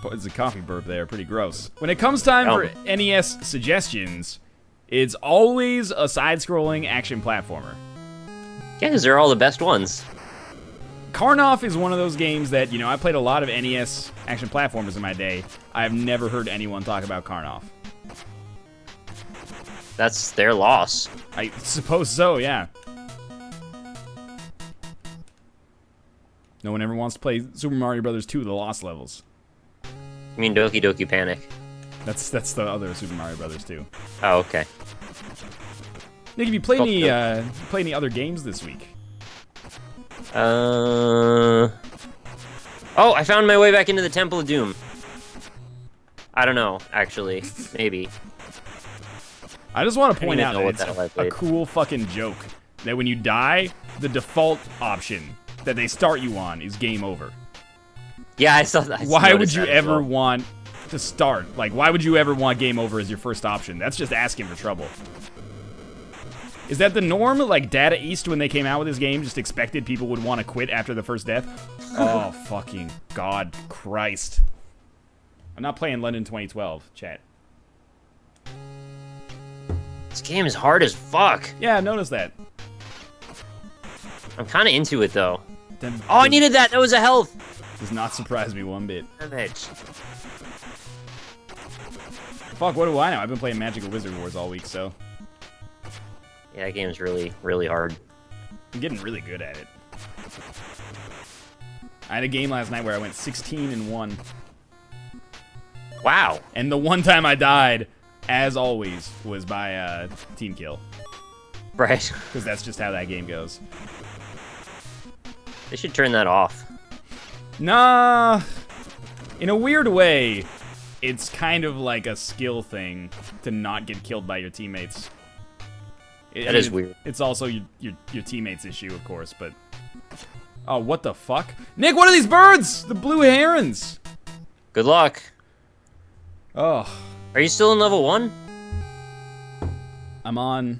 It's a coffee burp there, pretty gross. When it comes time for NES suggestions, it's always a side-scrolling action platformer. Yeah, because they're all the best ones. Karnov is one of those games that, you know, I played a lot of NES action platformers in my day. I've never heard anyone talk about Karnov. That's their loss. I suppose so, yeah. No one ever wants to play Super Mario Bros. 2, the Lost Levels. You mean Doki Doki Panic? That's the other Super Mario Bros. 2. Oh, okay. Nick, have you played any other games this week? Oh, I found my way back into the Temple of Doom. I don't know, actually. Maybe. I just want to point out that it's a cool fucking joke that when you die, the default option that they start you on is game over. Yeah, I saw that. Why would you ever want to start? Like, why would you ever want game over as your first option? That's just asking for trouble. Is that the norm? Like, Data East, when they came out with this game, just expected people would want to quit after the first death? Oh, fucking God Christ. I'm not playing London 2012, chat. This game is hard as fuck. Yeah, notice that. I'm kind of into it, though. Oh, I needed that. That was a health. Does not surprise me one bit. Damage. Fuck, what do I know? I've been playing Magical Wizard Wars all week, so... Yeah, that game's really, really hard. I'm getting really good at it. I had a game last night where I went 16-1. Wow. And the one time I died, as always, was by team kill. Right. Because that's just how that game goes. They should turn that off. Nah. In a weird way, it's kind of like a skill thing to not get killed by your teammates. That is weird. It's also your teammates' issue, of course, but... Oh, what the fuck? Nick, what are these birds? The blue herons. Good luck. Oh. Are you still in level 1? I'm on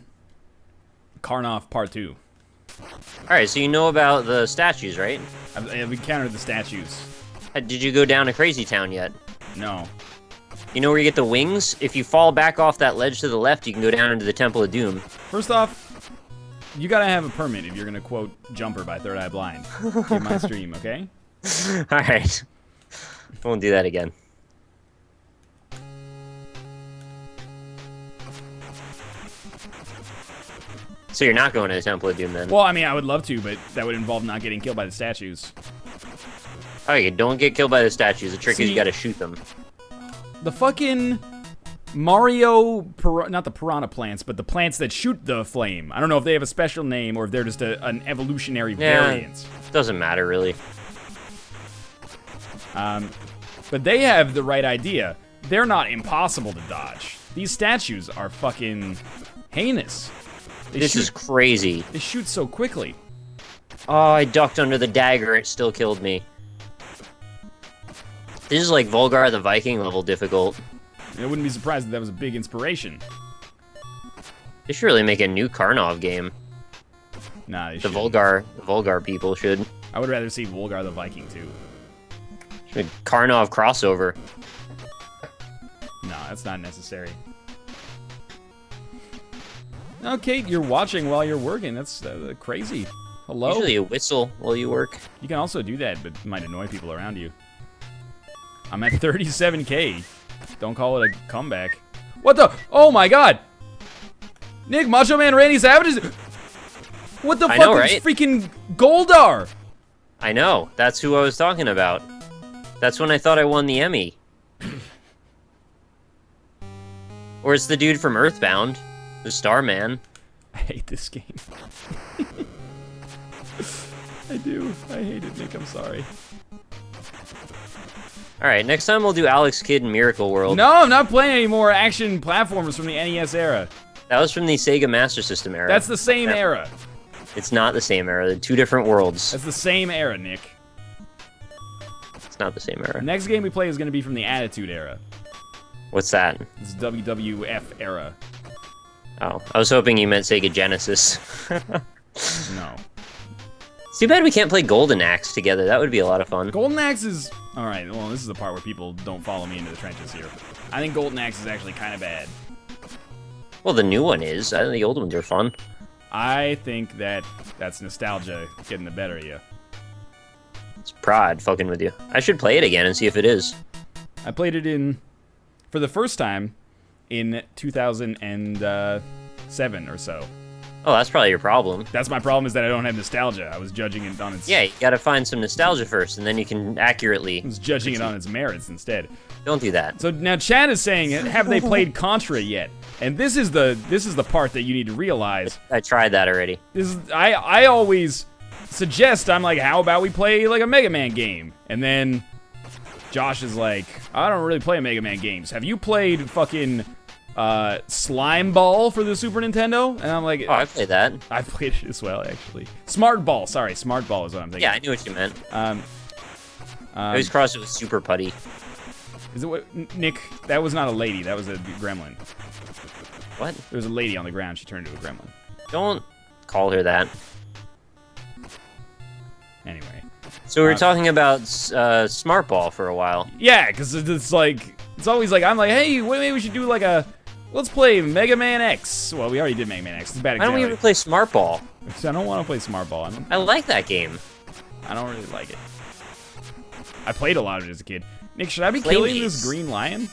Karnov Part 2. Alright, so you know about the statues, right? I've encountered the statues. Did you go down to Crazy Town yet? No. You know where you get the wings? If you fall back off that ledge to the left, you can go down into the Temple of Doom. First off, you gotta have a permit if you're gonna quote Jumper by Third Eye Blind in my stream, okay? Alright. I won't do that again. So you're not going to the Temple of Doom then? Well, I mean, I would love to, but that would involve not getting killed by the statues. Okay, don't get killed by the statues. The trick is you gotta shoot them. The fucking Mario, not the piranha plants, but the plants that shoot the flame. I don't know if they have a special name or if they're just an evolutionary variant. Doesn't matter, really. But they have the right idea. They're not impossible to dodge. These statues are fucking heinous. This is crazy. They shoot so quickly. Oh, I ducked under the dagger. It still killed me. This is like Volgar the Viking level difficult. I wouldn't be surprised if that was a big inspiration. They should really make a new Karnov game. Nah, they the shouldn't. Volgar people should. I would rather see Volgar the Viking too. Karnov crossover. No, that's not necessary. Okay, you're watching while you're working. That's crazy. Hello? Usually a whistle while you work. You can also do that, but it might annoy people around you. I'm at 37k. Don't call it a comeback. What the? Oh my god! Nick, Macho Man Randy Savage is... What the fuck know, is right? freaking Goldar? I know. That's who I was talking about. That's when I thought I won the Emmy. Or it's the dude from Earthbound, the Starman. I hate this game. I do. I hate it, Nick. I'm sorry. Alright, next time we'll do Alex Kidd in Miracle World. No, I'm not playing any more action platformers from the NES era. That was from the Sega Master System era. That's the same era. It's not the same era. They're two different worlds. That's the same era, Nick. It's not the same era. The next game we play is going to be from the Attitude era. What's that? It's WWF era. Oh, I was hoping you meant Sega Genesis. No. It's too bad we can't play Golden Axe together. That would be a lot of fun. Golden Axe is... Alright, well, this is the part where people don't follow me into the trenches here. I think Golden Axe is actually kind of bad. Well, the new one is. I think the old ones are fun. I think that's nostalgia getting the better of you. It's pride fucking with you. I should play it again and see if it is. I played it for the first time in 2007 or so. Oh, that's probably your problem. That's my problem, is that I don't have nostalgia. I was judging it on its... Yeah, you gotta find some nostalgia first, and then you can accurately... I was judging it on its merits instead. Don't do that. So now Chad is saying, have they played Contra yet? And this is the part that you need to realize. I tried that already. I always suggest, I'm like, how about we play like a Mega Man game? And then Josh is like, I don't really play Mega Man games. Have you played fucking Slime Ball for the Super Nintendo? And I'm like, Oh, I played that. I played it as well, actually. Smart Ball, sorry, Smart Ball is what I'm thinking. Yeah, I knew what you meant. I I always crossed it with Super Putty. Is it what, Nick? That was not a lady. That was a gremlin. What? There was a lady on the ground. She turned into a gremlin. Don't call her that. Anyway. So we were talking about Smart Ball for a while. Yeah, because it's like, it's always like, I'm like, hey, maybe we should do like let's play Mega Man X. Well, we already did Mega Man X. It's a bad Why don't example. we ever play Smart Ball? I don't want to play Smart Ball. I like that game. I don't really like it. I played a lot of it as a kid. Nick, should I be Playmates. killing this green lion?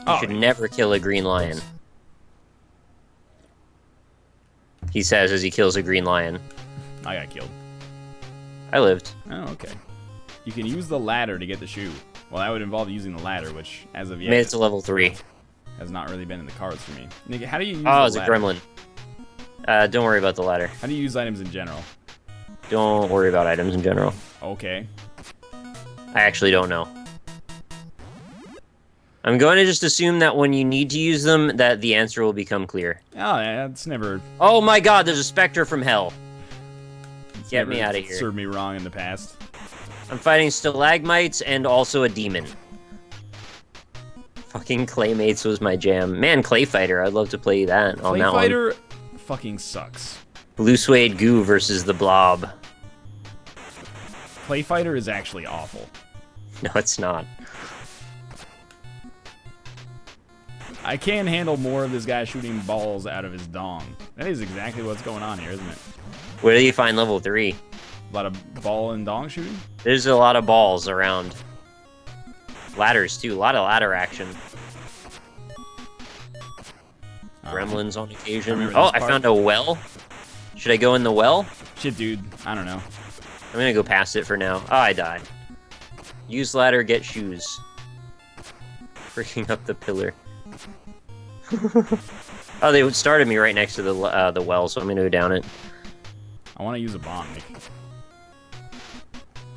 You should never kill a green lion. He says as he kills a green lion. I got killed. I lived. Oh, okay. You can use the ladder to get the shoe. Well, that would involve using the ladder, which, as of Made it yet, to level 3. has not really been in the cards for me. Nick, how do you use Oh, the it's a ladder? gremlin. Don't worry about the ladder. How do you use items in general? Don't worry about items in general. Okay. I actually don't know. I'm going to just assume that when you need to use them, that the answer will become clear. Oh, yeah, that's never... Oh my god, there's a specter from hell. it's Get never me out of here. Served me wrong in the past. I'm fighting stalagmites and also a demon. Fucking Claymates was my jam. Man, Clay Fighter, I'd love to play that on Clay that Fighter fucking sucks. one. Blue Suede Goo versus the Blob. Clay Fighter is actually awful. No, it's not. I can handle more of this guy shooting balls out of his dong. That is exactly what's going on here, isn't it? Where do you find level 3? A lot of ball and dong shooting? There's a lot of balls around. Ladders, too. A lot of ladder action. Gremlins on occasion. remember Oh, this I part. found a well. Should I go in the well? Shit, dude. I don't know. I'm gonna go past it for now. Oh, I died. Use ladder, get shoes. Freaking up the pillar. Oh, they started me right next to the well, so I'm gonna go down it. I want to use a bomb, Nick.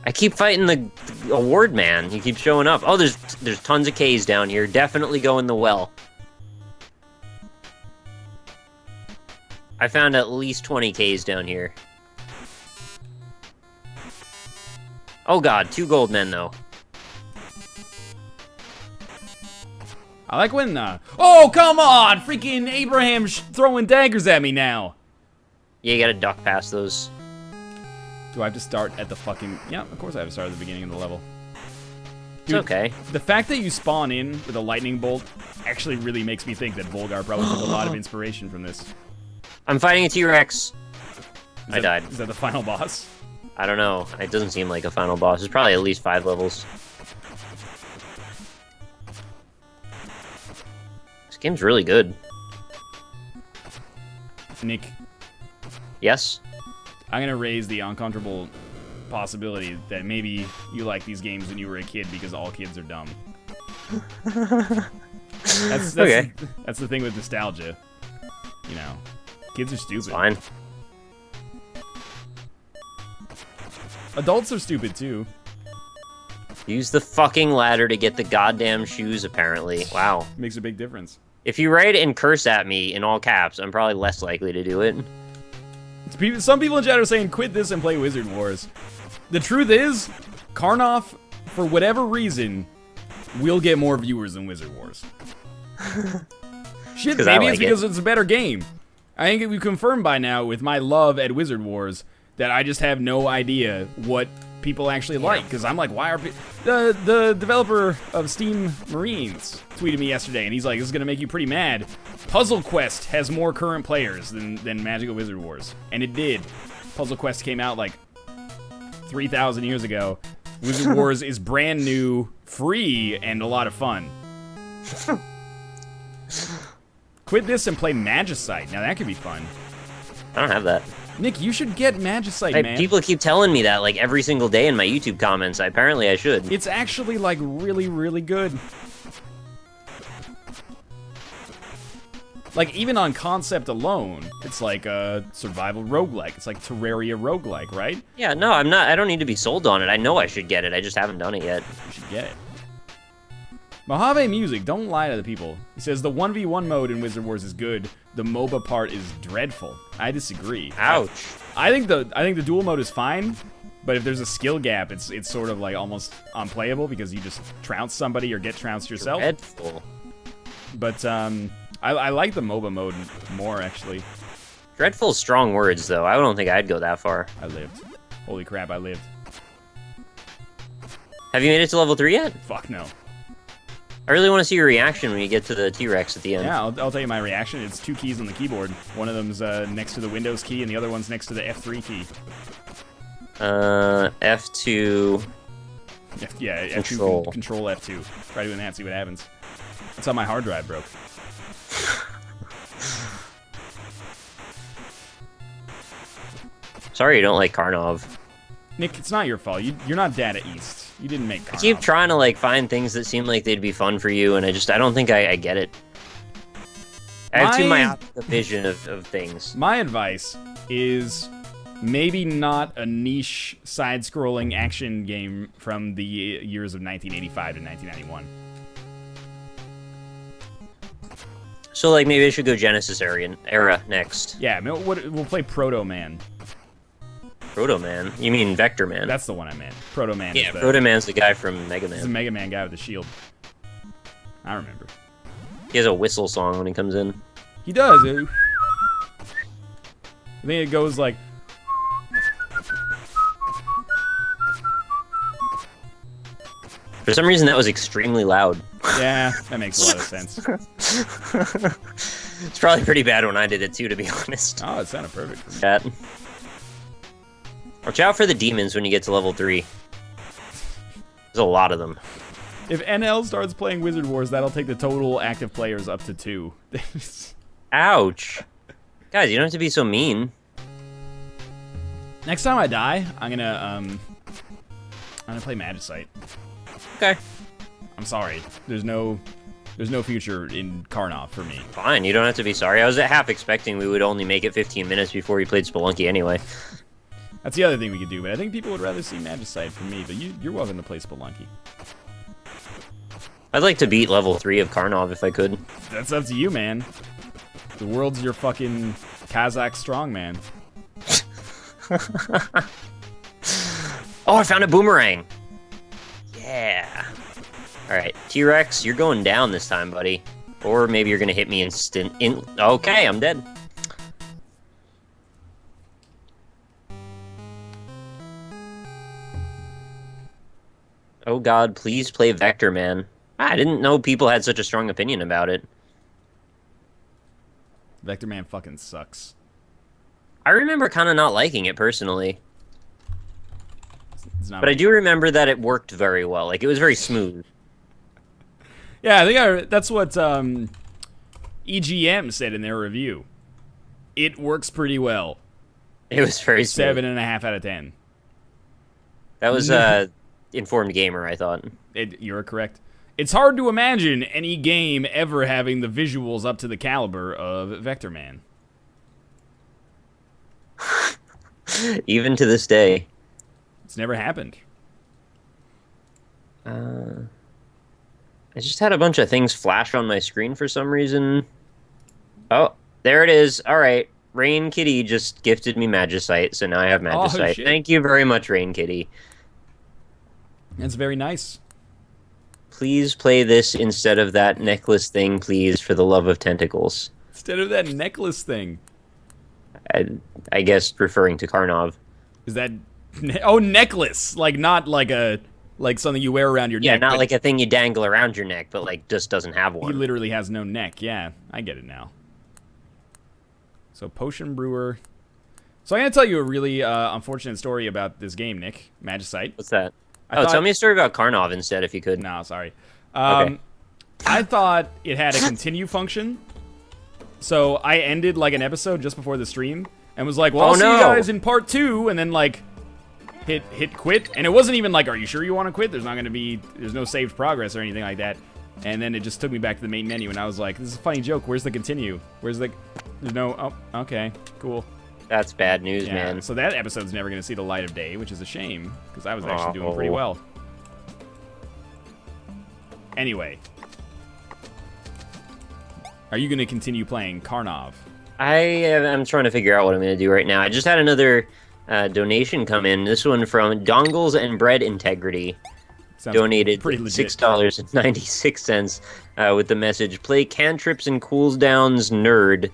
I keep fighting the award man. He keeps showing up. Oh, there's tons of K's down here. Definitely go in the well. I found at least 20 K's down here. Oh god, 2 gold men though. I like when, oh, come on! Freaking Abraham throwing daggers at me now! Yeah, you gotta duck past those. Do I have to start at the fucking... Yeah, of course I have to start at the beginning of the level. It's okay. The fact that you spawn in with a lightning bolt actually really makes me think that Volgar probably took a lot of inspiration from this. I'm fighting a T-Rex. I died. Is that the final boss? I don't know. It doesn't seem like a final boss. It's probably at least 5 levels. game's really good. Nick, Yes? I'm gonna raise the uncomfortable possibility that maybe you like these games when you were a kid because all kids are dumb. That's Okay. That's the thing with nostalgia. You know, kids are stupid. It's fine. Adults are stupid too. Use the fucking ladder to get the goddamn shoes, apparently. Wow. Makes a big difference. If you write and curse at me in all caps, I'm probably less likely to do it. Some people in chat are saying quit this and play Wizard Wars. The truth is, Karnov, for whatever reason, will get more viewers than Wizard Wars. Shit, maybe it's because it's a better game. I think we've confirmed by now with my love at Wizard Wars that I just have no idea what people actually like. Because I'm like, why are the developer of Steam Marines tweeted me yesterday, and he's like, this is going to make you pretty mad. Puzzle Quest has more current players than Magic Wizard Wars. And it did. Puzzle Quest came out like 3,000 years ago. Wizard Wars is brand new, free, and a lot of fun. Quit this and play Magicite. Now that could be fun. I don't have that. Nick, you should get Magicite, Hey, man. people keep telling me that like every single day in my YouTube comments. Apparently I should. It's actually like really, really good. Like, even on concept alone, it's like a survival roguelike. It's like Terraria roguelike, right? Yeah, no, I'm not. I don't need to be sold on it. I know I should get it. I just haven't done it yet. You should get it. Mojave Music, don't lie to the people. He says the 1v1 mode in Wizard Wars is good. The MOBA part is dreadful. I disagree. Ouch. I think the dual mode is fine, but if there's a skill gap, it's sort of like almost unplayable because you just trounce somebody or get trounced yourself. Dreadful. But I like the MOBA mode more, actually. Dreadful strong words, though. I don't think I'd go that far. I lived. Holy crap, I lived. Have you made it to level 3 yet? Fuck no. I really want to see your reaction when you get to the T-Rex at the end. Yeah, I'll tell you my reaction. It's 2 keys on the keyboard. One of them's next to the Windows key, and the other one's next to the F3 key. F2... Yeah, Control. F2, Control F2. Try doing that, see what happens. That's how my hard drive broke. Sorry you don't like Karnov. Nick, it's not your fault. You're not Data East. You didn't make Karnov. I keep trying to like find things that seem like they'd be fun for you, and I don't think I get it. I have too myopic a vision of things. My advice is maybe not a niche side-scrolling action game from the years of 1985 to 1991. So like maybe I should go Genesis era next. Yeah, we'll play Proto Man. Proto Man? You mean Vector Man? That's the one I meant. Proto Man. Yeah, Proto Man's the guy from Mega He's Man. the Mega Man guy with the shield. I remember. He has a whistle song when he comes in. He does. I think it goes like. For some reason, that was extremely loud. Yeah, that makes a lot of sense. It's probably pretty bad when I did it too, to be honest. Oh, it sounded perfect for me. Chat. Watch out for the demons when you get to level 3. There's a lot of them. If NL starts playing Wizard Wars, that'll take the total active players up to 2. Ouch. Guys, you don't have to be so mean. Next time I die, I'm gonna play Magicite. Okay. I'm sorry. There's no future in Karnov for me. Fine, you don't have to be sorry. I was half expecting we would only make it 15 minutes before we played Spelunky anyway. That's the other thing we could do, but I think people would rather see Magicite from me, but you're welcome to play Spelunky. I'd like to beat level 3 of Karnov if I could. That's up to you, man. The world's your fucking Kazakh strongman. Oh, I found a boomerang! Yeah. Alright, T-Rex, you're going down this time, buddy. Or maybe you're gonna hit me Okay, I'm dead. Oh god, please play Vector Man. I didn't know people had such a strong opinion about it. Vector Man fucking sucks. I remember kind of not liking it personally. It's not But I do remember that it worked very well. Like, it was very smooth. Yeah, I think that's what EGM said in their review, it works pretty well. It was very smooth. 7.5 out of 10. That was Informed Gamer, I thought. You're correct. It's hard to imagine any game ever having the visuals up to the caliber of Vector Man. Even to this day. It's never happened. I just had a bunch of things flash on my screen for some reason. Oh, there it is. All right. Rain Kitty just gifted me Magicite, so now I have Magicite. Shit. Thank you very much, Rain Kitty. That's very nice. Please play this instead of that necklace thing, please, for the love of tentacles. Instead of that necklace thing. I guess referring to Karnov. Is that... necklace! Like, not like a... Like something you wear around your neck. Yeah, not like a thing you dangle around your neck, but like just doesn't have one. He literally has no neck. Yeah, I get it now. So, Potion Brewer. So, I'm going to tell you a really unfortunate story about this game, Nick. Magicite. What's that? Tell me a story about Karnov instead, if you could. No, sorry. Okay. I thought it had a continue function. So, I ended, like, an episode just before the stream. And was like, well, I'll see you guys in part 2. And then, like, hit quit. And it wasn't even like, are you sure you want to quit? There's no saved progress or anything like that. And then it just took me back to the main menu. And I was like, this is a funny joke. Where's the continue? There's no... Oh, okay. Cool. That's bad news, Yeah, man. so that episode's never going to see the light of day, which is a shame, because I was actually doing pretty well. Anyway. Are you going to continue playing Karnov? I'm trying to figure out what I'm going to do right now. I just had another donation come in. This one from Dongles and Bread Integrity. Sounds donated pretty legit. $6.96 with the message, play cantrips and cools downs, nerd.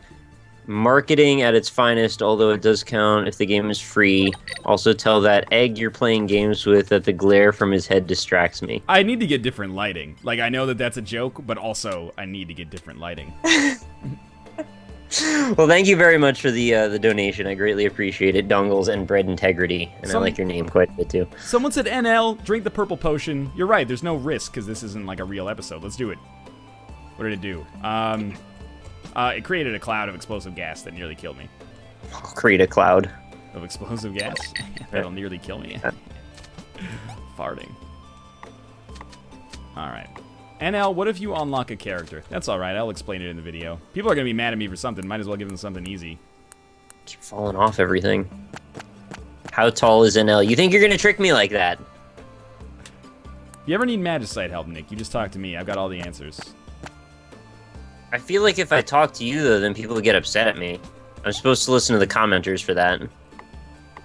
Marketing at its finest, although it does count if the game is free. Also tell that egg you're playing games with that the glare from his head distracts me. I need to get different lighting. Like, I know that that's a joke, but also I need to get different lighting. Well, thank you very much for the donation. I greatly appreciate it. Dongles and Bread Integrity. And I like your name quite a bit, too. Someone said, NL, drink the purple potion. You're right, there's no risk, because this isn't like a real episode. Let's do it. What did it do? It created a cloud of explosive gas that nearly killed me. Create a cloud. Of explosive gas? That'll nearly kill me. Farting. Alright. NL, what if you unlock a character? That's alright, I'll explain it in the video. People are going to be mad at me for something. Might as well give them something easy. Keep falling off everything. How tall is NL? You think you're going to trick me like that? If you ever need Magicite help, Nick, you just talk to me. I've got all the answers. I feel like if I talk to you, though, then people would get upset at me. I'm supposed to listen to the commenters for that.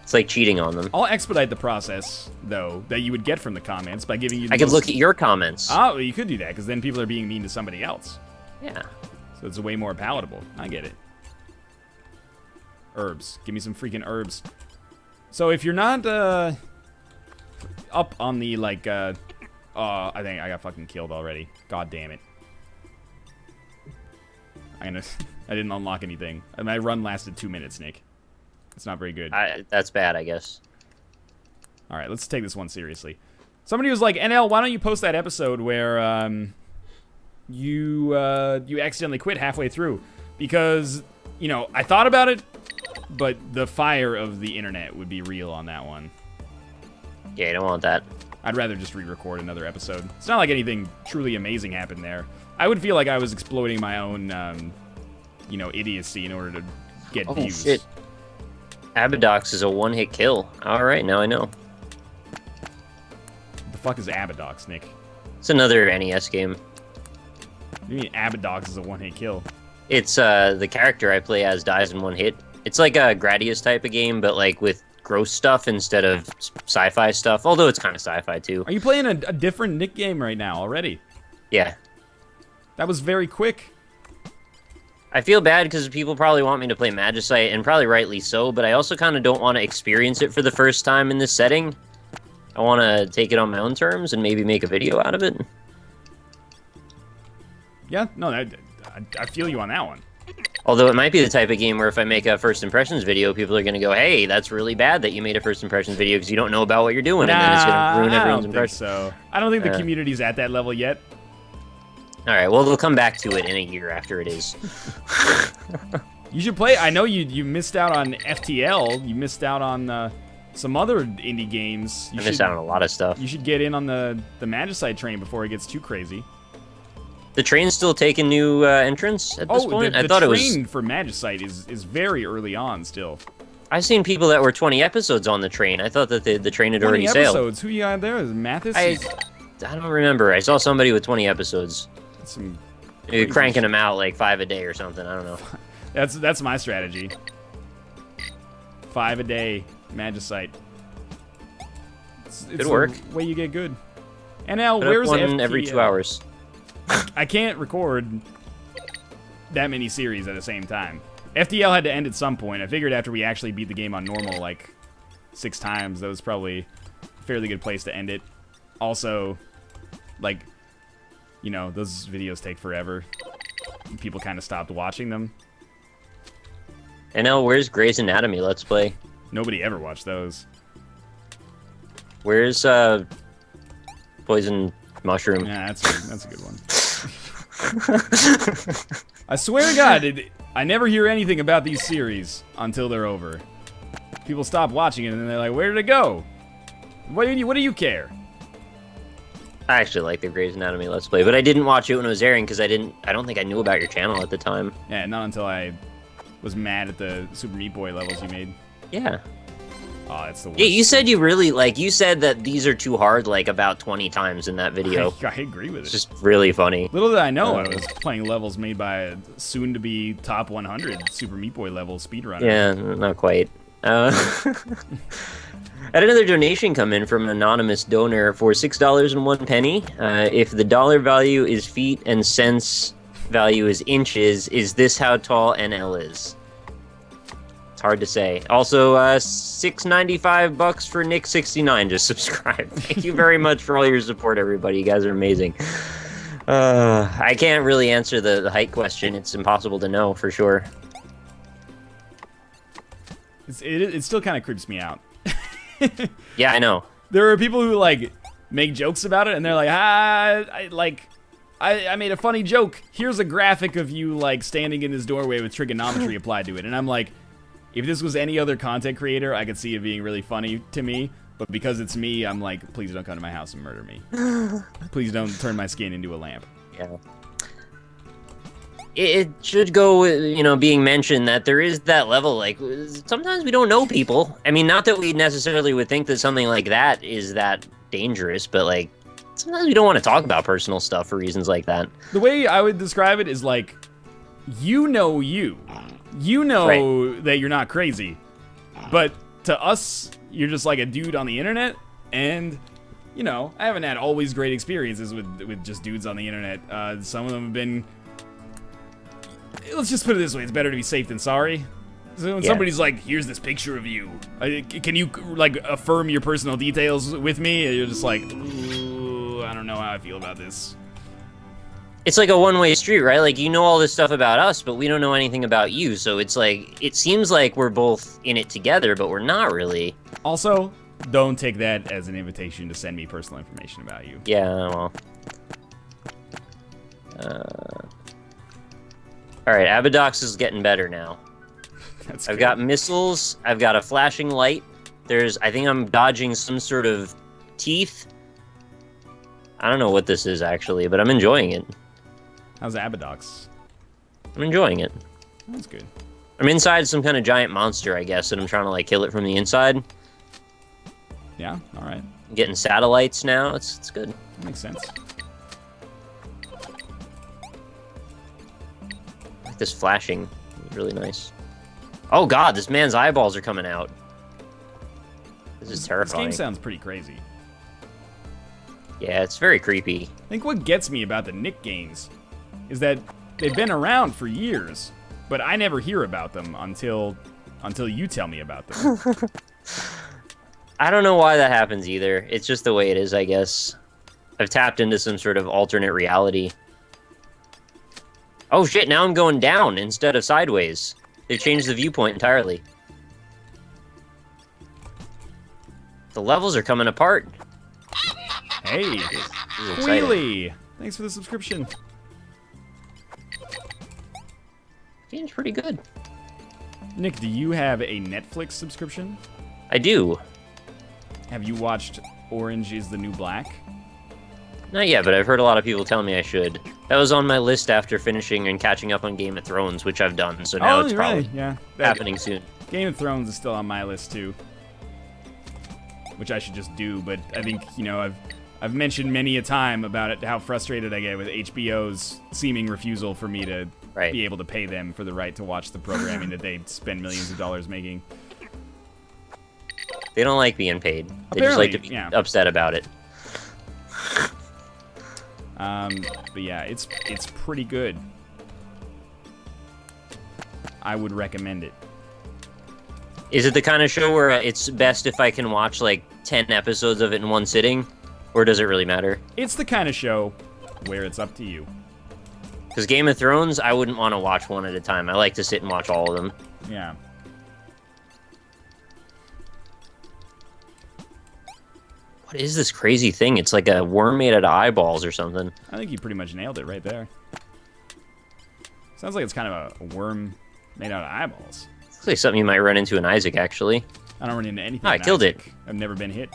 It's like cheating on them. I'll expedite the process, though, that you would get from the comments by giving you the I could look at your comments. Oh, well, you could do that, because then people are being mean to somebody else. Yeah. So it's way more palatable. I get it. Herbs. Give me some freaking herbs. So if you're not, up on the, like, I think I got fucking killed already. God damn it. I didn't unlock anything. And my run lasted 2 minutes, Nick. It's not very good. That's bad, I guess. Alright, let's take this one seriously. Somebody was like, NL, why don't you post that episode where you accidentally quit halfway through? Because, you know, I thought about it, but the fire of the internet would be real on that one. Yeah, you don't want that. I'd rather just re-record another episode. It's not like anything truly amazing happened there. I would feel like I was exploiting my own, you know, idiocy in order to get views. Shit. Abadox is a one-hit kill. Alright, now I know. What the fuck is Abadox, Nick? It's another NES game. What do you mean Abadox is a one-hit kill? It's, the character I play as dies in one hit. It's like a Gradius type of game, but, like, with gross stuff instead of sci-fi stuff. Although it's kind of sci-fi, too. Are you playing a different Nick game right now already? Yeah. That was very quick. I feel bad because people probably want me to play Magicite, and probably rightly so, but I also kind of don't want to experience it for the first time in this setting. I want to take it on my own terms and maybe make a video out of it. Yeah, no, I feel you on that one. Although it might be the type of game where if I make a first impressions video, people are going to go, hey, that's really bad that you made a first impressions video because you don't know about what you're doing, and then it's going to ruin everyone's impression. So I don't think the community's at that level yet. All right, well, they'll come back to it in a year after it is. You should play. I know you missed out on FTL. You missed out on some other indie games. I missed out on a lot of stuff. You should get in on the Magicite train before it gets too crazy. The train's still taking new entrants at this point? The I thought it was... train for Magicite is very early on still. I've seen people that were 20 episodes on the train. I thought that the train had already 20 sailed. episodes? Who you got there? Is it Mathis? I don't remember. I saw somebody with 20 episodes. Some cranking them out like 5 a day or something. I don't know. That's my strategy. 5 a day, Magicite. It's Good work. The way you get good. And now, Put where's up one FT? every 2 hours. I can't record that many series at the same time. FTL had to end at some point. I figured after we actually beat the game on normal like 6 times, that was probably a fairly good place to end it. Also, like, you know, those videos take forever. People kind of stopped watching them. NL, where's Grey's Anatomy Let's Play? Nobody ever watched those. Where's Poison Mushroom? Yeah, that's a good one. I swear to God, I never hear anything about these series until they're over. People stop watching it and then they're like, "Where did it go? What do you care?" I actually like the Grey's Anatomy Let's Play, but I didn't watch it when it was airing because I don't think I knew about your channel at the time. Yeah, not until I was mad at the Super Meat Boy levels you made. Yeah. Oh, that's the worst. Yeah, you said you said that these are too hard like about 20 times in that video. I agree with it. It's just really funny. Little did I know I was playing levels made by a soon-to-be top 100 Super Meat Boy level speedrunner. Yeah, not quite. Had another donation come in from an anonymous donor for $6.01. If the dollar value is feet and cents value is inches, is this how tall NL is? It's hard to say. Also, $6.95 for Nick69 just subscribed. Thank you very much for all your support, everybody. You guys are amazing. I can't really answer the height question. It's impossible to know for sure. It still kind of creeps me out. Yeah, I know. There are people who like make jokes about it, and they're like, I made a funny joke. Here's a graphic of you like standing in this doorway with trigonometry applied to it, and I'm like, if this was any other content creator, I could see it being really funny to me. But because it's me, I'm like, please don't come to my house and murder me. Please don't turn my skin into a lamp. Yeah. It should go, you know, being mentioned that there is that level, like, sometimes we don't know people. I mean, not that we necessarily would think that something like that is that dangerous, but, like, sometimes we don't want to talk about personal stuff for reasons like that. The way I would describe it is, like, you know you. You know right. That you're not crazy. But to us, you're just like a dude on the internet, and... You know, I haven't had always great experiences with just dudes on the internet. Some of them have been... Let's just put it this way, it's better to be safe than sorry. So when somebody's like, here's this picture of you, can you, like, affirm your personal details with me? And you're just like, ooh, I don't know how I feel about this. It's like a one-way street, right? Like, you know all this stuff about us, but we don't know anything about you. So it's like, it seems like we're both in it together, but we're not really. Also, don't take that as an invitation to send me personal information about you. Yeah, well. Alright, Abadox is getting better now. I've got missiles, I've got a flashing light. I think I'm dodging some sort of teeth. I don't know what this is actually, but I'm enjoying it. How's Abadox? I'm enjoying it. That's good. I'm inside some kind of giant monster, I guess, and I'm trying to like kill it from the inside. Yeah, alright. I'm getting satellites now, it's good. That makes sense. This flashing, really nice. Oh god, this man's eyeballs are coming out. This is terrifying. This game sounds pretty crazy. Yeah, it's very creepy. I think what gets me about the Nick games is that they've been around for years, but I never hear about them until you tell me about them. I don't know why that happens either. It's just the way it is, I guess. I've tapped into some sort of alternate reality. Oh shit, now I'm going down instead of sideways. They've changed the viewpoint entirely. The levels are coming apart. Hey, Wheelie! Thanks for the subscription. Game's pretty good. Nick, do you have a Netflix subscription? I do. Have you watched Orange is the New Black? Not yet, but I've heard a lot of people tell me I should. That was on my list after finishing and catching up on Game of Thrones, which I've done, so now it's probably happening soon. Game of Thrones is still on my list, too. Which I should just do, but I think, you know, I've mentioned many a time about it, how frustrated I get with HBO's seeming refusal for me to be able to pay them for the right to watch the programming that they spend millions of dollars making. They don't like being paid. They Apparently, just like to be upset about it. But yeah, it's pretty good. I would recommend it. Is it the kind of show where it's best if I can watch like 10 episodes of it in one sitting? Or does it really matter? It's the kind of show where it's up to you. Because Game of Thrones, I wouldn't want to watch one at a time. I like to sit and watch all of them. Yeah. What is this crazy thing? It's like a worm made out of eyeballs or something. I think you pretty much nailed it right there. Sounds like it's kind of a worm made out of eyeballs. Looks like something you might run into in Isaac, actually. I don't run into anything. Oh, I killed it. I've never been hit.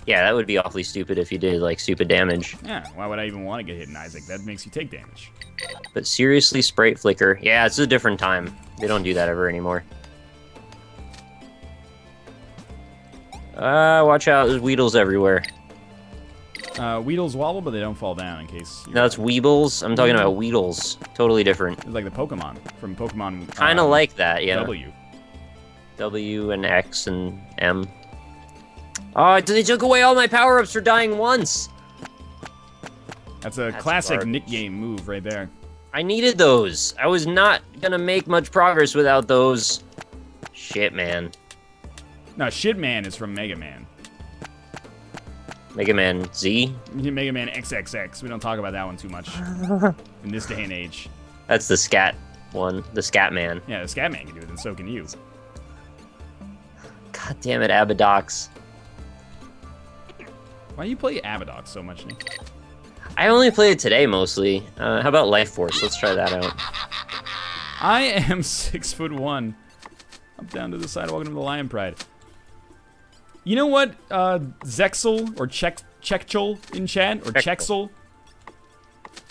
Yeah, that would be awfully stupid if you did, like, stupid damage. Yeah, why would I even want to get hit in Isaac? That makes you take damage. But seriously, Sprite Flicker. Yeah, it's a different time. They don't do that ever anymore. Watch out, there's Weedles everywhere. Weedles wobble, but they don't fall down in case... No, it's Weebles. I'm talking about Weedles. Totally different. It's like the Pokemon from Pokemon... Kind of like that, yeah. W. W and X and M. Oh, they took away all my power-ups for dying once! That's a classic Nick game move right there. I needed those. I was not gonna make much progress without those. Shit, man. No, Shit Man is from Mega Man. Mega Man Z? Mega Man XXX. We don't talk about that one too much in this day and age. That's the Scat one. The Scat Man. Yeah, the Scat Man can do it, and so can you. God damn it, Abadox. Why do you play Abadox so much, Nick? I only played it today, mostly. How about Life Force? Let's try that out. I am 6'1". Up down to the side. Welcome to the Lion Pride. You know what? Zexel or Chekchel in chat? Or Chexel?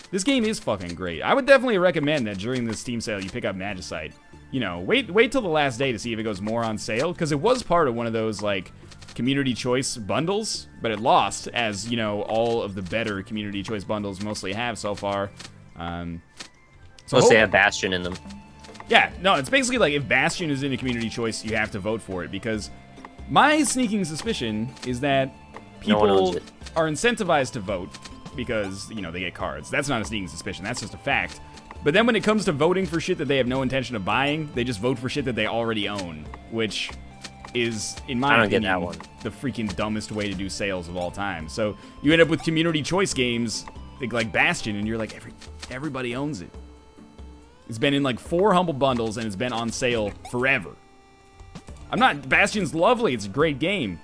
This game is fucking great. I would definitely recommend that during the Steam sale you pick up Magicite. You know, wait till the last day to see if it goes more on sale, because it was part of one of those, like, community choice bundles, but it lost, as, you know, all of the better community choice bundles mostly have so far. Plus they have Bastion in them. Yeah, no, it's basically like if Bastion is in a community choice, you have to vote for it, because my sneaking suspicion is that people are incentivized to vote because, you know, they get cards. That's not a sneaking suspicion, that's just a fact. But then when it comes to voting for shit that they have no intention of buying, they just vote for shit that they already own, which is, in my opinion, the freaking dumbest way to do sales of all time. So you end up with community choice games like Bastion, and you're like, everybody owns it. It's been in like 4 Humble Bundles, and it's been on sale forever. Bastion's lovely, it's a great game.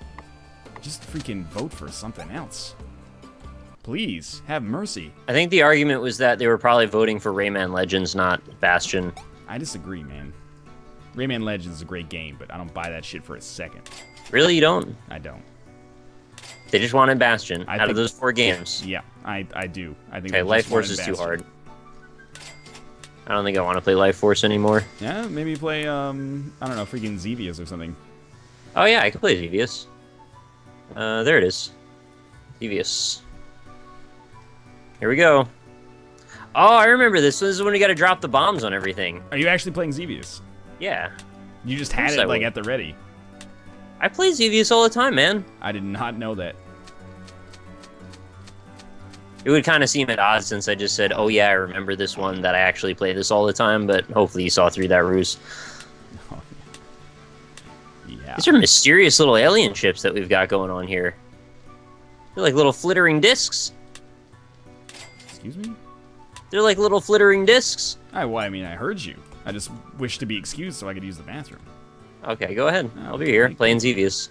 Just freaking vote for something else. Please, have mercy. I think the argument was that they were probably voting for Rayman Legends, not Bastion. I disagree, man. Rayman Legends is a great game, but I don't buy that shit for a second. Really, you don't? I don't. They just wanted Bastion out of those 4 games. Yeah, I do. I think. Okay, Life Force is too hard. I don't think I want to play Life Force anymore. Yeah, maybe play, I don't know, freaking Xevious or something. Oh yeah, I can play Xevious. There it is. Xevious. Here we go. Oh, I remember this. This is when we got to drop the bombs on everything. Are you actually playing Xevious? Yeah. You just had it, like, at the ready. I play Xevious all the time, man. I did not know that. It would kind of seem at odds since I just said, oh yeah, I remember this one, that I actually play this all the time, but hopefully you saw through that ruse. Oh, yeah. These are mysterious little alien ships that we've got going on here. They're like little flittering discs. Excuse me? They're like little flittering discs. Well, I mean, I heard you. I just wish to be excused so I could use the bathroom. Okay, go ahead. I'll be here, playing Xevious.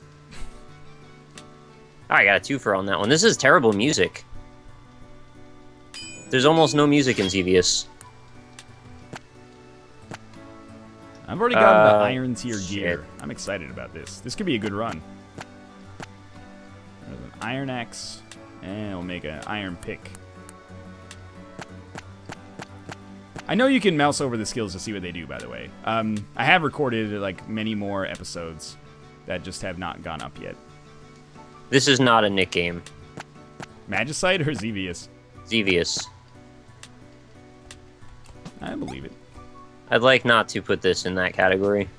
Oh, I got a 2-for on that one. This is terrible music. There's almost no music in Xevious. I've already gotten the iron tier shit. gear. I'm excited about this. This could be a good run. There's an iron axe, and we'll make an iron pick. I know you can mouse over the skills to see what they do, by the way. I have recorded like many more episodes that just have not gone up yet. This is not a Nick game. Magicite or Xevious? Xevious. I believe it. I'd like not to put this in that category.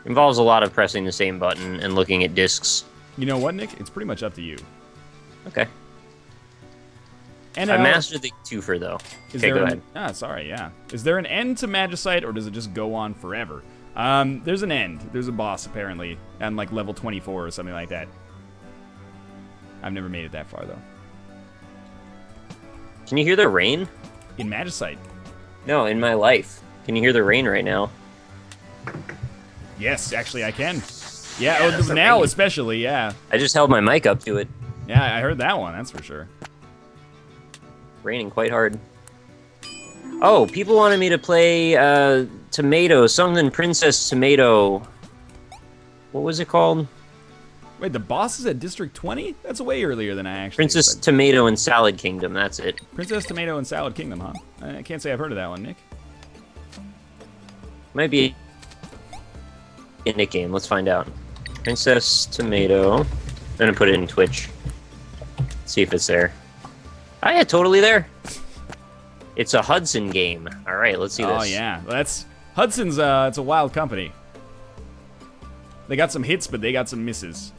Involves a lot of pressing the same button and looking at discs. You know what, Nick? It's pretty much up to you. Okay. And I mastered the twofer, though. Okay, go ahead. Ah, sorry, yeah. Is there an end to Magicite, or does it just go on forever? There's an end. There's a boss, apparently, on like level 24 or something like that. I've never made it that far, though. Can you hear the rain? In Magicite? No, in my life. Can you hear the rain right now? Yes, actually, I can. Yeah, now especially, yeah. I just held my mic up to it. Yeah, I heard that one, that's for sure. Raining quite hard. Oh, people wanted me to play Tomato, something Princess Tomato. What was it called? Wait, the boss is at District 20? That's way earlier than I actually Princess expected. Tomato and Salad Kingdom, that's it. Princess Tomato and Salad Kingdom, huh? I can't say I've heard of that one, Nick. Might be a Nick game, let's find out. Princess Tomato. I'm gonna put it in Twitch. See if it's there. Oh yeah, totally there. It's a Hudson game. All right, let's see this. Oh yeah, well, that's Hudson's. It's a wild company. They got some hits, but they got some misses.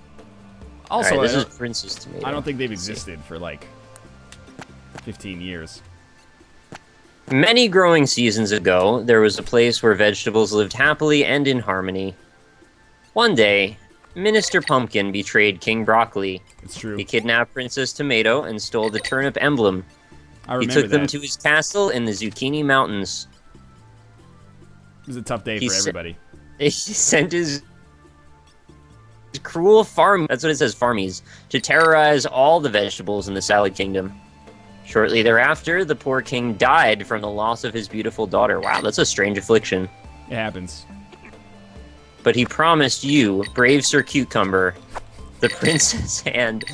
Also, all right, this is Princess Tomato. I don't think they've existed for like 15 years. Many growing seasons ago, there was a place where vegetables lived happily and in harmony. One day, Minister Pumpkin betrayed King Broccoli. It's true. He kidnapped Princess Tomato and stole the turnip emblem. I remember He took them that. to his castle in the Zucchini Mountains. It was a tough day for everybody. He sent his cruel that's what it says, farmies, to terrorize all the vegetables in the Salad Kingdom. Shortly thereafter, the poor king died from the loss of his beautiful daughter. Wow, that's a strange affliction. It happens. But he promised you, brave Sir Cucumber, the princess and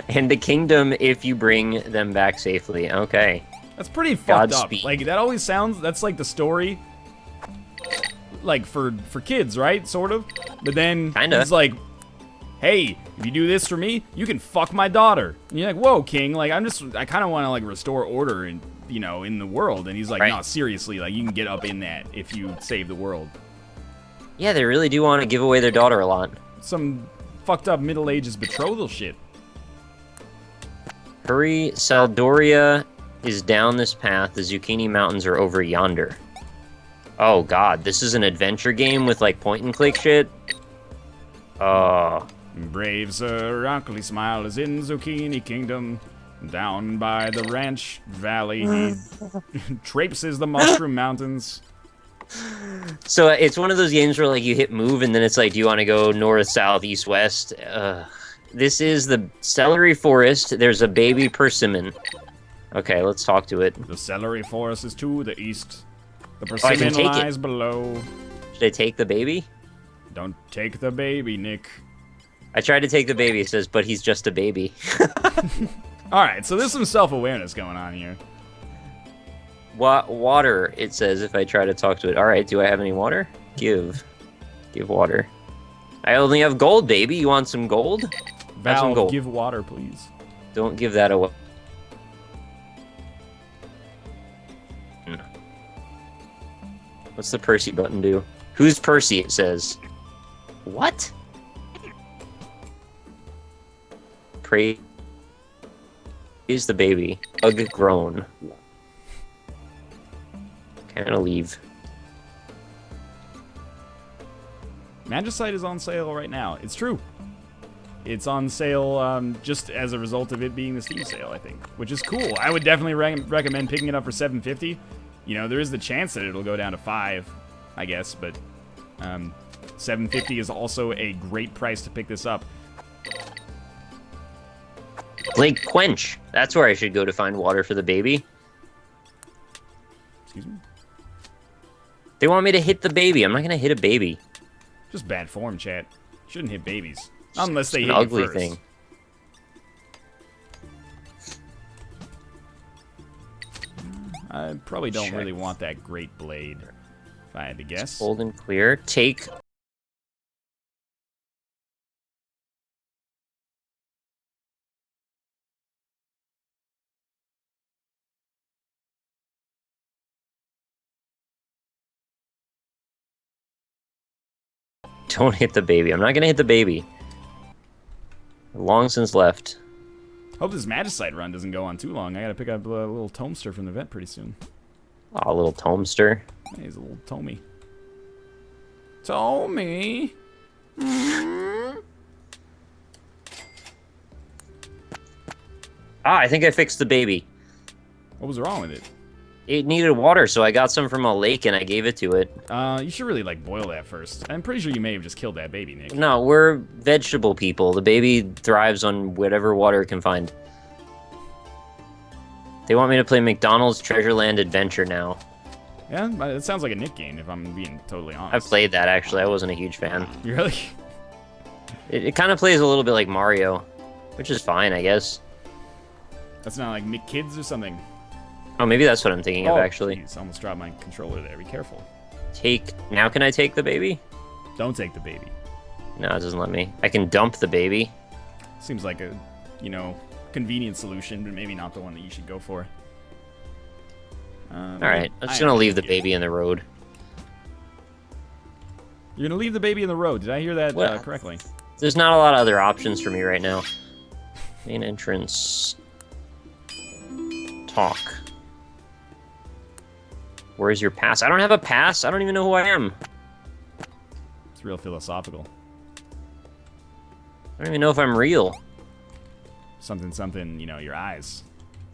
the kingdom if you bring them back safely. Okay. That's pretty fucked up. Godspeed. Like, that always sounds, that's like the story, like, for kids, right? Sort of. But then Kinda. it's like, hey, if you do this for me, you can fuck my daughter. And you're like, whoa, king, like, I kind of want to, like, restore order in, you know, in the world. And he's like, Right. no, seriously, like, you can get up in that if you save the world. Yeah, they really do want to give away their daughter a lot. Some fucked up Middle Ages betrothal shit. Hurry, Saldoria is down this path. The Zucchini Mountains are over yonder. Oh god, this is an adventure game with like point and click shit? Brave Sir Broccoli Smile is in Zucchini Kingdom. Down by the ranch valley, he traipses the mushroom mountains. So it's one of those games where like you hit move and then it's like, do you want to go north, south, east, west? This is the celery forest. There's a baby persimmon. Okay, let's talk to it. The celery forest is to the east. The I can persimmon take it. lies below. Should I take the baby? Don't take the baby, Nick. I tried to take the baby, it says, but he's just a baby. Alright, so there's some self-awareness going on here. Water, it says, if I try to talk to it. Alright, do I have any water? Give water. I only have gold, baby. You want some gold? Have some Valve, gold. give water, please. Don't give that away. What's the Percy button do? Who's Percy, it says. What? Praise the baby. Ugh, groan. Can I leave? Magicite is on sale right now. It's true. It's on sale just as a result of it being the Steam sale, I think, which is cool. I would definitely recommend picking it up for $7.50. You know, there is the chance that it'll go down to $5, I guess, but $7.50 is also a great price to pick this up. Lake Quench. That's where I should go to find water for the baby. Excuse me? They want me to hit the baby. I'm not gonna hit a baby. Just bad form, chat. Shouldn't hit babies. Unless they It's hit an you ugly first. thing. I probably don't Check. really want that great blade, if I had to guess. Hold and clear. Take. Don't hit the baby. I'm not gonna hit the baby. Long since left. Hope this Magicite run doesn't go on too long. I gotta pick up a little Tomester from the vet pretty soon. Aw, little Tomester. Hey, he's a little Tommy. Tommy! Ah, I think I fixed the baby. What was wrong with it? It needed water, so I got some from a lake and I gave it to it. You should really, like, boil that first. I'm pretty sure you may have just killed that baby, Nick. No, we're vegetable people. The baby thrives on whatever water it can find. They want me to play McDonald's Treasureland Adventure now. Yeah, it sounds like a Nick game, if I'm being totally honest. I've played that, actually. I wasn't a huge fan. You really? It kind of plays a little bit like Mario, which is fine, I guess. That's not like McKids or something. Oh, maybe that's what I'm thinking of, actually. Geez, I almost dropped my controller there. Be careful. Now can I take the baby? Don't take the baby. No, it doesn't let me. I can dump the baby. Seems like a, convenient solution, but maybe not the one that you should go for. Alright, I'm just gonna leave the baby in the road. You're gonna leave the baby in the road. Did I hear that Well, correctly? There's not a lot of other options for me right now. Main entrance. Talk. Where's your pass? I don't have a pass. I don't even know who I am. It's real philosophical. I don't even know if I'm real. Something, your eyes.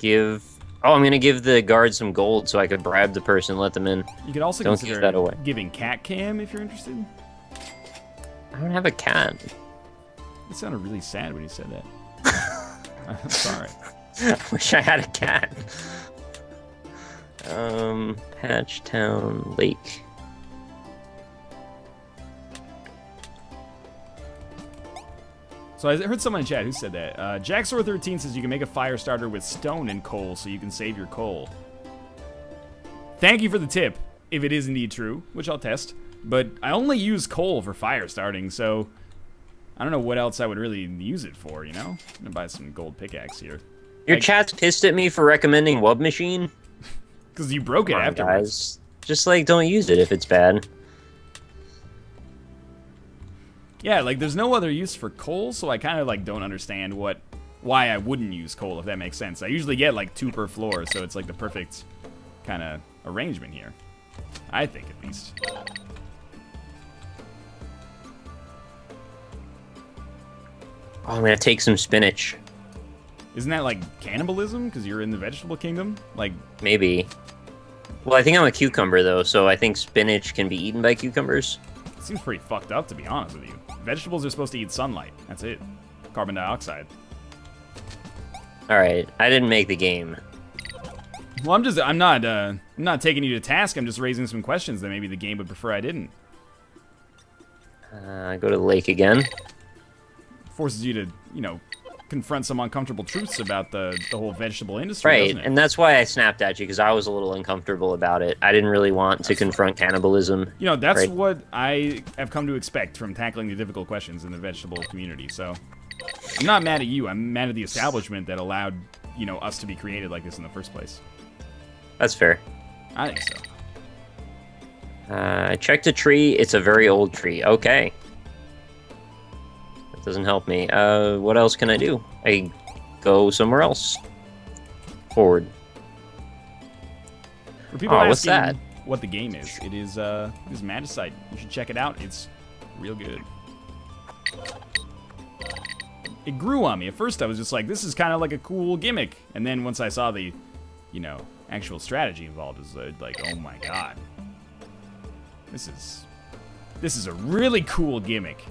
Oh, I'm gonna give the guard some gold so I could bribe the person, let them in. You could also Don't consider give that away. giving cat cam if you're interested. I don't have a cat. It sounded really sad when you said that. I'm sorry. I wish I had a cat. Patchtown Lake. So I heard someone in chat who said that. Jacksor13 says you can make a fire starter with stone and coal so you can save your coal. Thank you for the tip, if it is indeed true, which I'll test. But I only use coal for fire starting, so I don't know what else I would really use it for, I'm gonna buy some gold pickaxe here. Your chat's pissed at me for recommending Wub Machine? Because you broke it afterwards. Guys. Just, don't use it if it's bad. Yeah, there's no other use for coal, so I kind of, don't understand why I wouldn't use coal, if that makes sense. I usually get, 2 per floor, so it's, the perfect kind of arrangement here. I think, at least. Oh, I'm gonna take some spinach. Isn't that, cannibalism? Because you're in the vegetable kingdom? Maybe. Well, I think I'm a cucumber, though, so I think spinach can be eaten by cucumbers. It seems pretty fucked up, to be honest with you. Vegetables are supposed to eat sunlight. That's it. Carbon dioxide. Alright, I didn't make the game. Well, I'm not taking you to task. I'm just raising some questions that maybe the game would prefer I didn't. Go to the lake again. Forces you to, confront some uncomfortable truths about the whole vegetable industry, Right, doesn't it? and that's why I snapped at you, because I was a little uncomfortable about it. I didn't really want to confront cannibalism. That's right? what I have come to expect from tackling the difficult questions in the vegetable community, so I'm not mad at you. I'm mad at the establishment that allowed, us to be created like this in the first place. That's fair. I think so. I checked a tree. It's a very old tree. Okay. That doesn't help me. What else can I do? I go somewhere else. Forward. For people what's asking that? what the game is, it is Magicite. You should check it out. It's real good. It grew on me. At first, I was just like, this is kind of like a cool gimmick. And then once I saw the, actual strategy involved, it was like, oh my god. This is a really cool gimmick.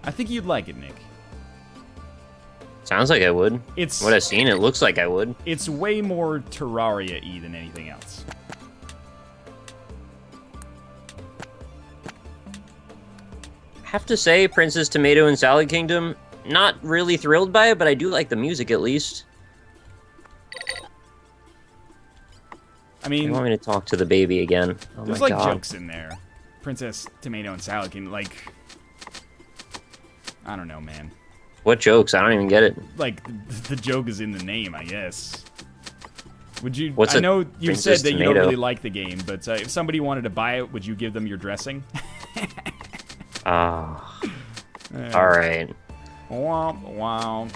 I think you'd like it, Nick. Sounds like I would. It's what I've seen. It looks like I would. It's way more Terraria-y than anything else. I have to say, Princess Tomato and Salad Kingdom, not really thrilled by it, but I do like the music at least. I mean, you want me to talk to the baby again? Oh there's my like God. jokes in there. Princess Tomato and Salad Kingdom, like, I don't know, man. What jokes? I don't even get it. Like, the joke is in the name, I guess. Would you? What's I know you Princess said that you Tomato? don't really like the game, but if somebody wanted to buy it, would you give them your dressing? Ah. All right. Womp womp.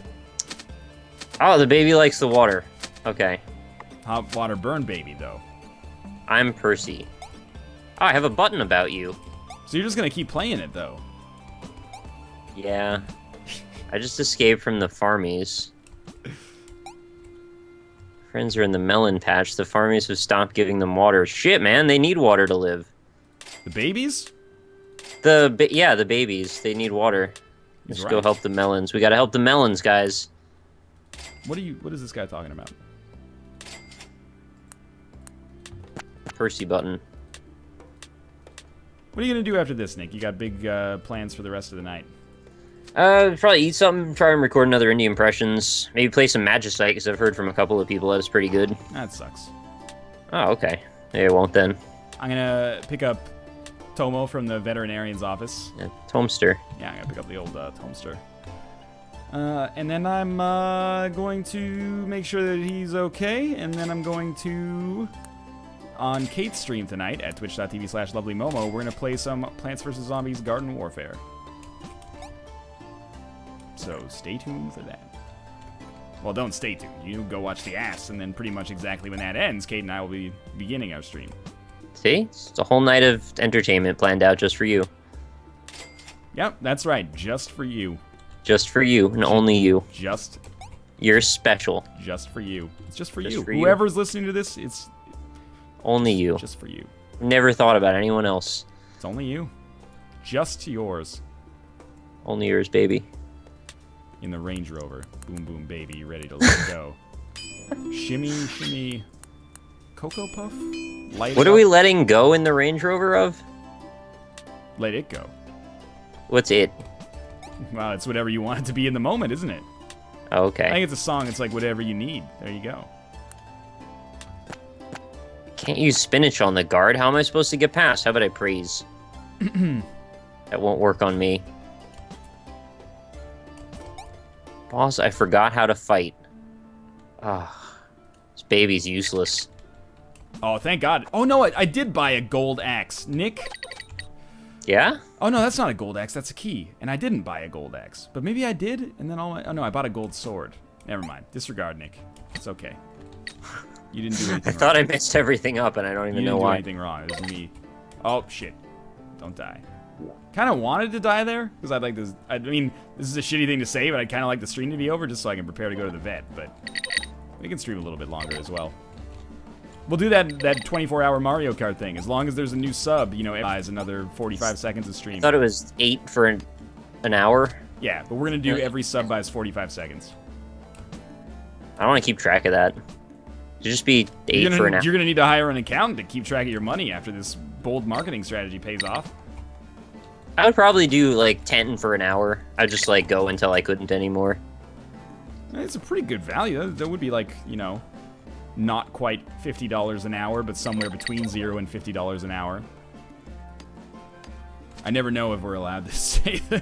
Oh, the baby likes the water. Okay. Hot water burn baby, though. I'm Percy. Oh, I have a button about you. So you're just gonna keep playing it, though. Yeah. I just escaped from the farmies. Friends are in the melon patch. The farmies have stopped giving them water. Shit, man, they need water to live. The babies? Yeah, the babies. They need water. Let's go help the melons. We gotta help the melons, guys. What is this guy talking about? Percy button. What are you gonna do after this, Nick? You got big plans for the rest of the night? Probably eat something, try and record another indie impressions. Maybe play some Magicite, because I've heard from a couple of people that it's pretty good. That sucks. Oh, okay. Maybe it won't then. I'm gonna pick up Tomo from the veterinarian's office. Yeah, Tomster. Yeah, I'm gonna pick up the old Tomster. And then I'm going to make sure that he's okay, and then I'm going to, on Kate's stream tonight at twitch.tv/lovelymomo, we're gonna play some Plants vs. Zombies Garden Warfare. So stay tuned for that. Well, don't stay tuned. You go watch the ass, and then pretty much exactly when that ends, Kate and I will be beginning our stream. See? It's a whole night of entertainment planned out just for you. Yep, that's right. Just for you. Just for you, and only you. You're special. Just for you. It's just for Just you. for you. Whoever's listening to this, it's only you. Just for you. Never thought about anyone else. It's only you. Just yours. Only yours, baby. In the Range Rover. Boom, boom, baby. Ready to let go. Shimmy, shimmy. Cocoa Puff? Light What it are up. we letting go in the Range Rover of? Let it go. What's it? Well, it's whatever you want it to be in the moment, isn't it? Oh, I okay. think it's a song. It's like whatever you need. There you go. Can't use spinach on the guard. How am I supposed to get past? How about I praise? That won't work on me. Boss, I forgot how to fight. Ah, this baby's useless. Oh, thank God. Oh, no, I did buy a gold axe. Nick? Yeah? Oh, no, that's not a gold axe. That's a key. And I didn't buy a gold axe. But maybe I did, and then oh, no, I bought a gold sword. Never mind. Disregard, Nick. It's okay. You didn't do anything I wrong. thought I messed everything up, and I don't even know why. You didn't do anything wrong. It was me. Oh, shit. Don't die. Kind of wanted to die there, because I'd like this. I mean, this is a shitty thing to say, but I'd kind of like the stream to be over just so I can prepare to go to the vet. But we can stream a little bit longer as well. We'll do that 24-hour Mario Kart thing. As long as there's a new sub, you know, it buys another 45 seconds of stream. I thought it was 8 for an hour. Yeah, but we're going to do every sub buys 45 seconds. I don't want to keep track of that. It'd just be 8 for an hour. You're going to need to hire an accountant to keep track of your money after this bold marketing strategy pays off. I would probably do like 10 for an hour. I'd just like go until I couldn't anymore. It's a pretty good value. That would be like, you know, not quite $50 an hour, but somewhere between $0 and $50 an hour. I never know if we're allowed to say the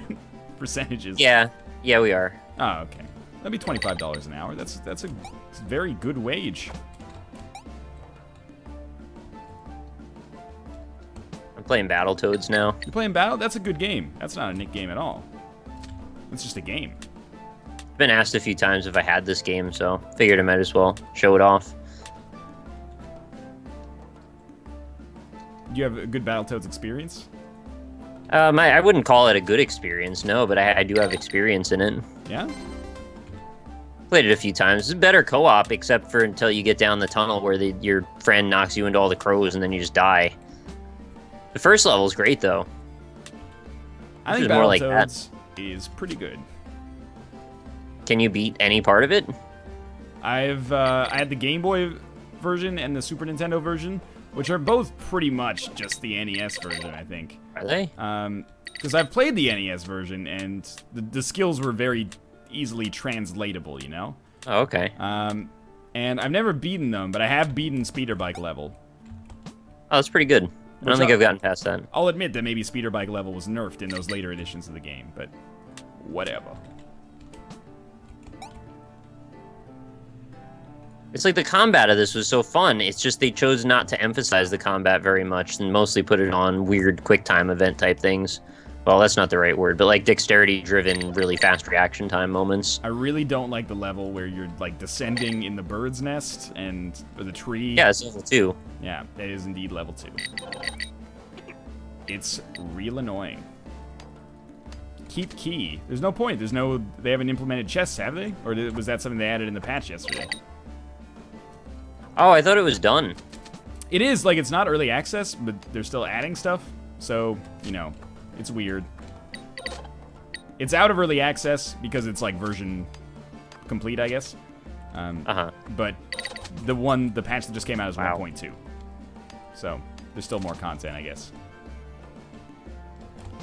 percentages. Yeah, we are. Oh, okay. That'd be $25 an hour. That's a very good wage. I'm playing Battletoads now. You're playing Battle? That's a good game. That's not a Nick game at all. It's just a game. I've been asked a few times if I had this game, so figured I might as well show it off. Do you have a good Battletoads experience? I wouldn't call it a good experience, no, but I do have experience in it. Yeah? Played it a few times. It's better co-op, except for until you get down the tunnel where your friend knocks you into all the crows and then you just die. The first level is great, though. I think more like that. Battletoads is pretty good. Can you beat any part of it? I had the Game Boy version and the Super Nintendo version, which are both pretty much just the NES version, I think. Are they? Because I've played the NES version, and the skills were very easily translatable, you know? Oh, okay. And I've never beaten them, but I have beaten Speeder Bike level. Oh, that's pretty good. I don't think I've gotten past that. I'll admit that maybe Speeder Bike level was nerfed in those later editions of the game, but whatever. It's like the combat of this was so fun. It's just they chose not to emphasize the combat very much and mostly put it on weird quick time event type things. Well, that's not the right word, but like dexterity-driven, really fast reaction time moments. I really don't like the level where you're like descending in the bird's nest or the tree. Yeah, it's level 2. Yeah, it is indeed level 2. It's real annoying. Keep key. There's no point. They haven't implemented chests, have they? Or was that something they added in the patch yesterday? Oh, I thought it was done. It is, like, it's not early access, but they're still adding stuff. So, you know, it's weird. It's out of early access because it's, like, version complete, I guess. But the patch that just came out is 1.2. So, there's still more content, I guess.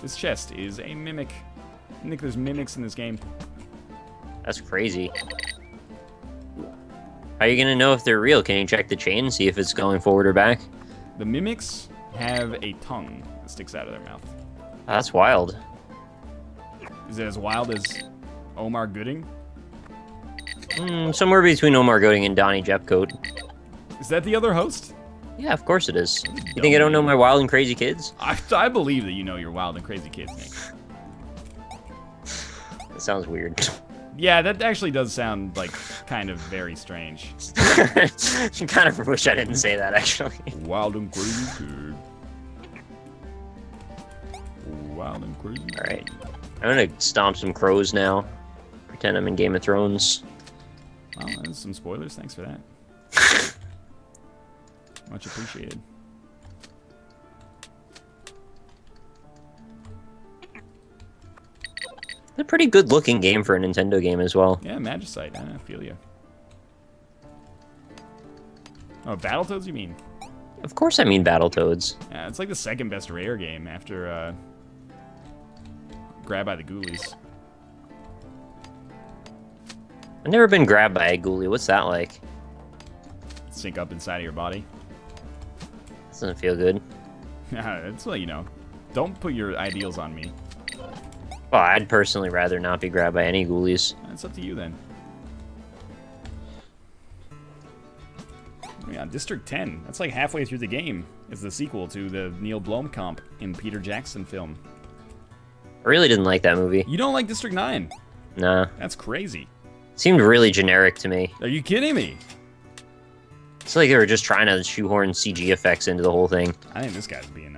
This chest is a mimic. I think there's mimics in this game. That's crazy. How are you gonna know if they're real? Can you check the chain and see if it's going forward or back? The mimics have a tongue that sticks out of their mouth. That's wild. Is it as wild as Omar Gooding? Somewhere between Omar Gooding and Donnie Jepcoat. Is that the other host? Yeah, of course it is. You think I don't know my Wild and Crazy Kids? I believe that you know your Wild and Crazy Kids, Nick. That sounds weird. Yeah, that actually does sound, like, kind of very strange. I kind of wish I didn't say that, actually. Wild and Crazy Kid. Wild and Crazy Kid. Alright. I'm gonna stomp some crows now. Pretend I'm in Game of Thrones. Well, that's some spoilers. Thanks for that. Much appreciated. It's a pretty good-looking game for a Nintendo game as well. Yeah, Magicite. I feel you. Oh, Battletoads, you mean? Of course I mean Battletoads. Yeah, it's like the second best Rare game after Grab by the Ghoulies. I've never been grabbed by a ghoulie. What's that like? Sink up inside of your body. Doesn't feel good. Yeah, it's like, you know, don't put your ideals on me. Well, I'd personally rather not be grabbed by any ghoulies. It's up to you then. Yeah, District 10. That's like halfway through the game. It's the sequel to the Neil Blomkamp in Peter Jackson film. I really didn't like that movie. You don't like District 9? Nah. That's crazy. It seemed really generic to me. Are you kidding me? It's like they were just trying to shoehorn CG effects into the whole thing. I think this guy's being,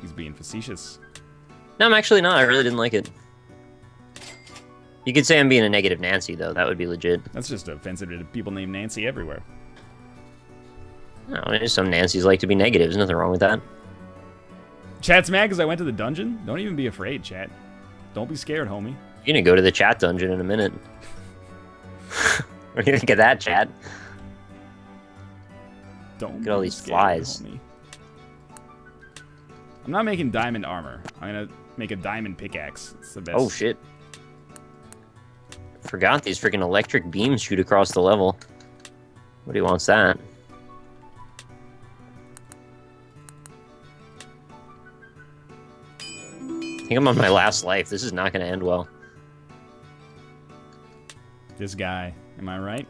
he's being facetious. No, I'm actually not. I really didn't like it. You could say I'm being a negative Nancy, though. That would be legit. That's just offensive to people named Nancy everywhere. No, there's some Nancys like to be negative. There's nothing wrong with that. Chat's mad because I went to the dungeon? Don't even be afraid, chat. Don't be scared, homie. You're gonna go to the chat dungeon in a minute. What do you think of that, chat? Don't Look at all these flies. Homie. I'm not making diamond armor. I'm gonna make a diamond pickaxe. It's the best. Oh, shit. Forgot these freaking electric beams shoot across the level. Nobody wants that. I think I'm on my last life. This is not going to end well. This guy. Am I right?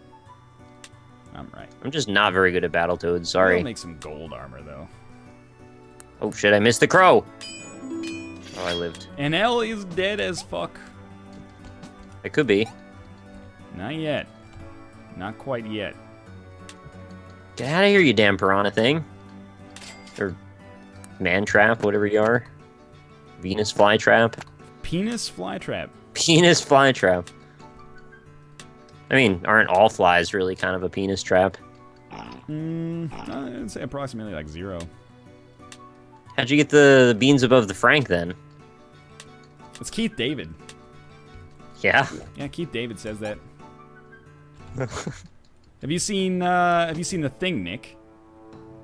I'm right. I'm just not very good at Battletoads. Sorry. I'll make some gold armor, though. Oh, shit. I missed the crow. Oh, I lived. And L is dead as fuck. It could be. Not yet. Not quite yet. Get out of here, you damn piranha thing. Or man trap, whatever you are. Venus flytrap. Penis flytrap. Penis flytrap. I mean, aren't all flies really kind of a penis trap? I'd say approximately like 0. How'd you get the beans above the Frank then? It's Keith David. Yeah. Yeah, Keith David says that. Have you seen The Thing, Nick?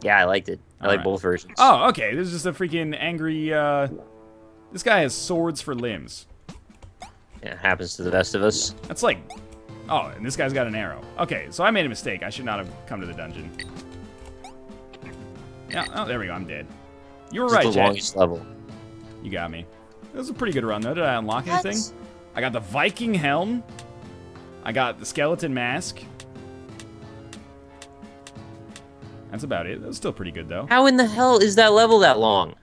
Yeah, I liked it. I like both versions. Oh, okay. This is just a freaking angry. This guy has swords for limbs. Yeah, it happens to the best of us. That's like. Oh, and this guy's got an arrow. Okay, so I made a mistake. I should not have come to the dungeon. Yeah. Oh, there we go. I'm dead. You were right, the Chad. longest level. You got me. It was a pretty good run, though. Did I unlock anything? I got the Viking helm. I got the skeleton mask. That's about it. That was still pretty good, though. How in the hell is that level that long?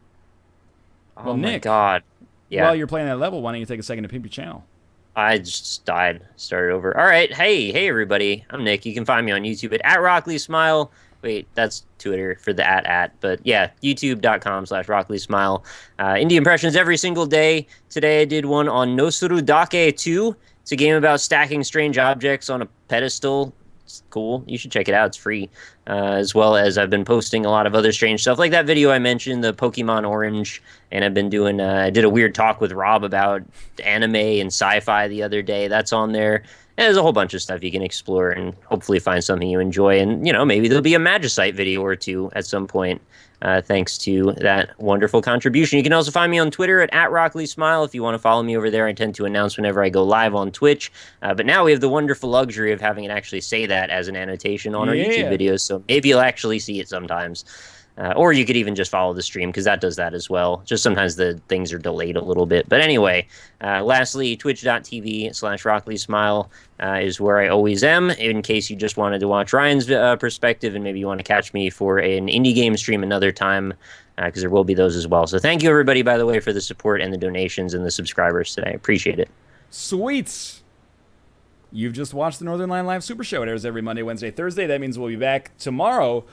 Oh Well, my Nick, god. Yeah. While you're playing that level, why don't you take a second to pimp your channel? I just died. Started over. All right. Hey, everybody. I'm Nick. You can find me on YouTube at @RockleySmile. Wait, that's Twitter for the @. But yeah, youtube.com/RockleySmile. Indie impressions every single day. Today I did one on Nosuru Dake 2. It's a game about stacking strange objects on a pedestal. It's cool. You should check it out. It's free. As well as I've been posting a lot of other strange stuff, like that video I mentioned, the Pokemon Orange, and I've been doing. I did a weird talk with Rob about anime and sci-fi the other day. That's on there. And there's a whole bunch of stuff you can explore and hopefully find something you enjoy. And maybe there'll be a Magicite video or two at some point. Thanks to that wonderful contribution. You can also find me on Twitter at @RockleySmile if you want to follow me over there. I tend to announce whenever I go live on Twitch. But now we have the wonderful luxury of having it actually say that as an annotation on our YouTube videos, so maybe you'll actually see it sometimes. Or you could even just follow the stream, because that does that as well. Just sometimes the things are delayed a little bit. But anyway, lastly, twitch.tv/RockleySmile is where I always am, in case you just wanted to watch Ryan's perspective, and maybe you want to catch me for an indie game stream another time, because there will be those as well. So thank you, everybody, by the way, for the support and the donations and the subscribers today. I appreciate it. Sweet. You've just watched the Northernlion Live Super Show. It airs every Monday, Wednesday, Thursday. That means we'll be back tomorrow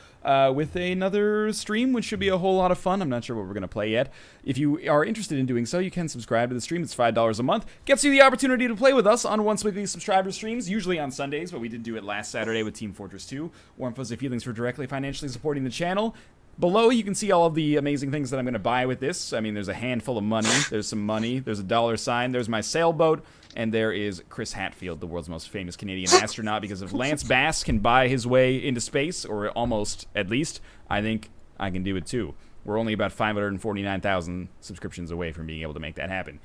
with another stream, which should be a whole lot of fun. I'm not sure what we're going to play yet. If you are interested in doing so, you can subscribe to the stream. It's $5 a month. Gets you the opportunity to play with us on once weekly subscriber streams, usually on Sundays, but we did do it last Saturday with Team Fortress 2. Warm fuzzy feelings for directly financially supporting the channel. Below, you can see all of the amazing things that I'm going to buy with this. I mean, there's a handful of money. There's some money. There's a $sign. There's my sailboat. And there is Chris Hadfield, the world's most famous Canadian astronaut. Because if Lance Bass can buy his way into space, or almost at least, I think I can do it too. We're only about 549,000 subscriptions away from being able to make that happen.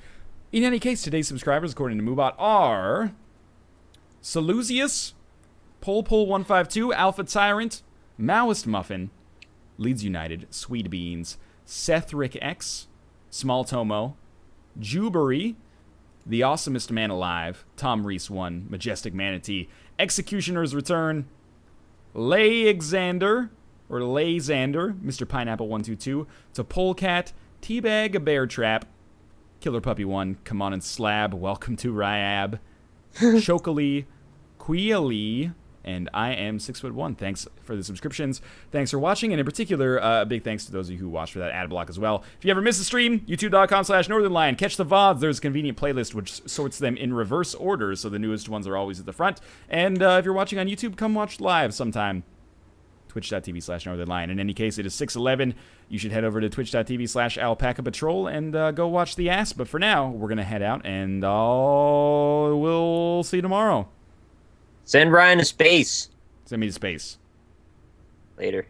In any case, today's subscribers, according to Moobot, are Salusius, Pole152, Alpha Tyrant, Maoist Muffin, Leeds United, Sweet Beans, Sethrick X, Small Tomo, Jubery, The Awesomest Man Alive, Tom Reese 1, Majestic Manatee, Executioner's Return, Layxander, Mr. Pineapple 122, to Polecat, Teabag a Bear Trap, Killer Puppy 1, Come On and Slab, Welcome to Ryab, Shokali, Quealy, and I am 6'1". Thanks for the subscriptions. Thanks for watching, and in particular, a big thanks to those of you who watched for that ad block as well. If you ever miss a stream, youtube.com/Northernlion. Catch the VODs. There's a convenient playlist which sorts them in reverse order, so the newest ones are always at the front. And if you're watching on YouTube, come watch live sometime. Twitch.tv/Northernlion. In any case, it is 6:11. You should head over to twitch.tv/Alpaca Patrol and go watch the ass. But for now, we're going to head out, and we'll see you tomorrow. Send Ryan to space. Send me to space. Later.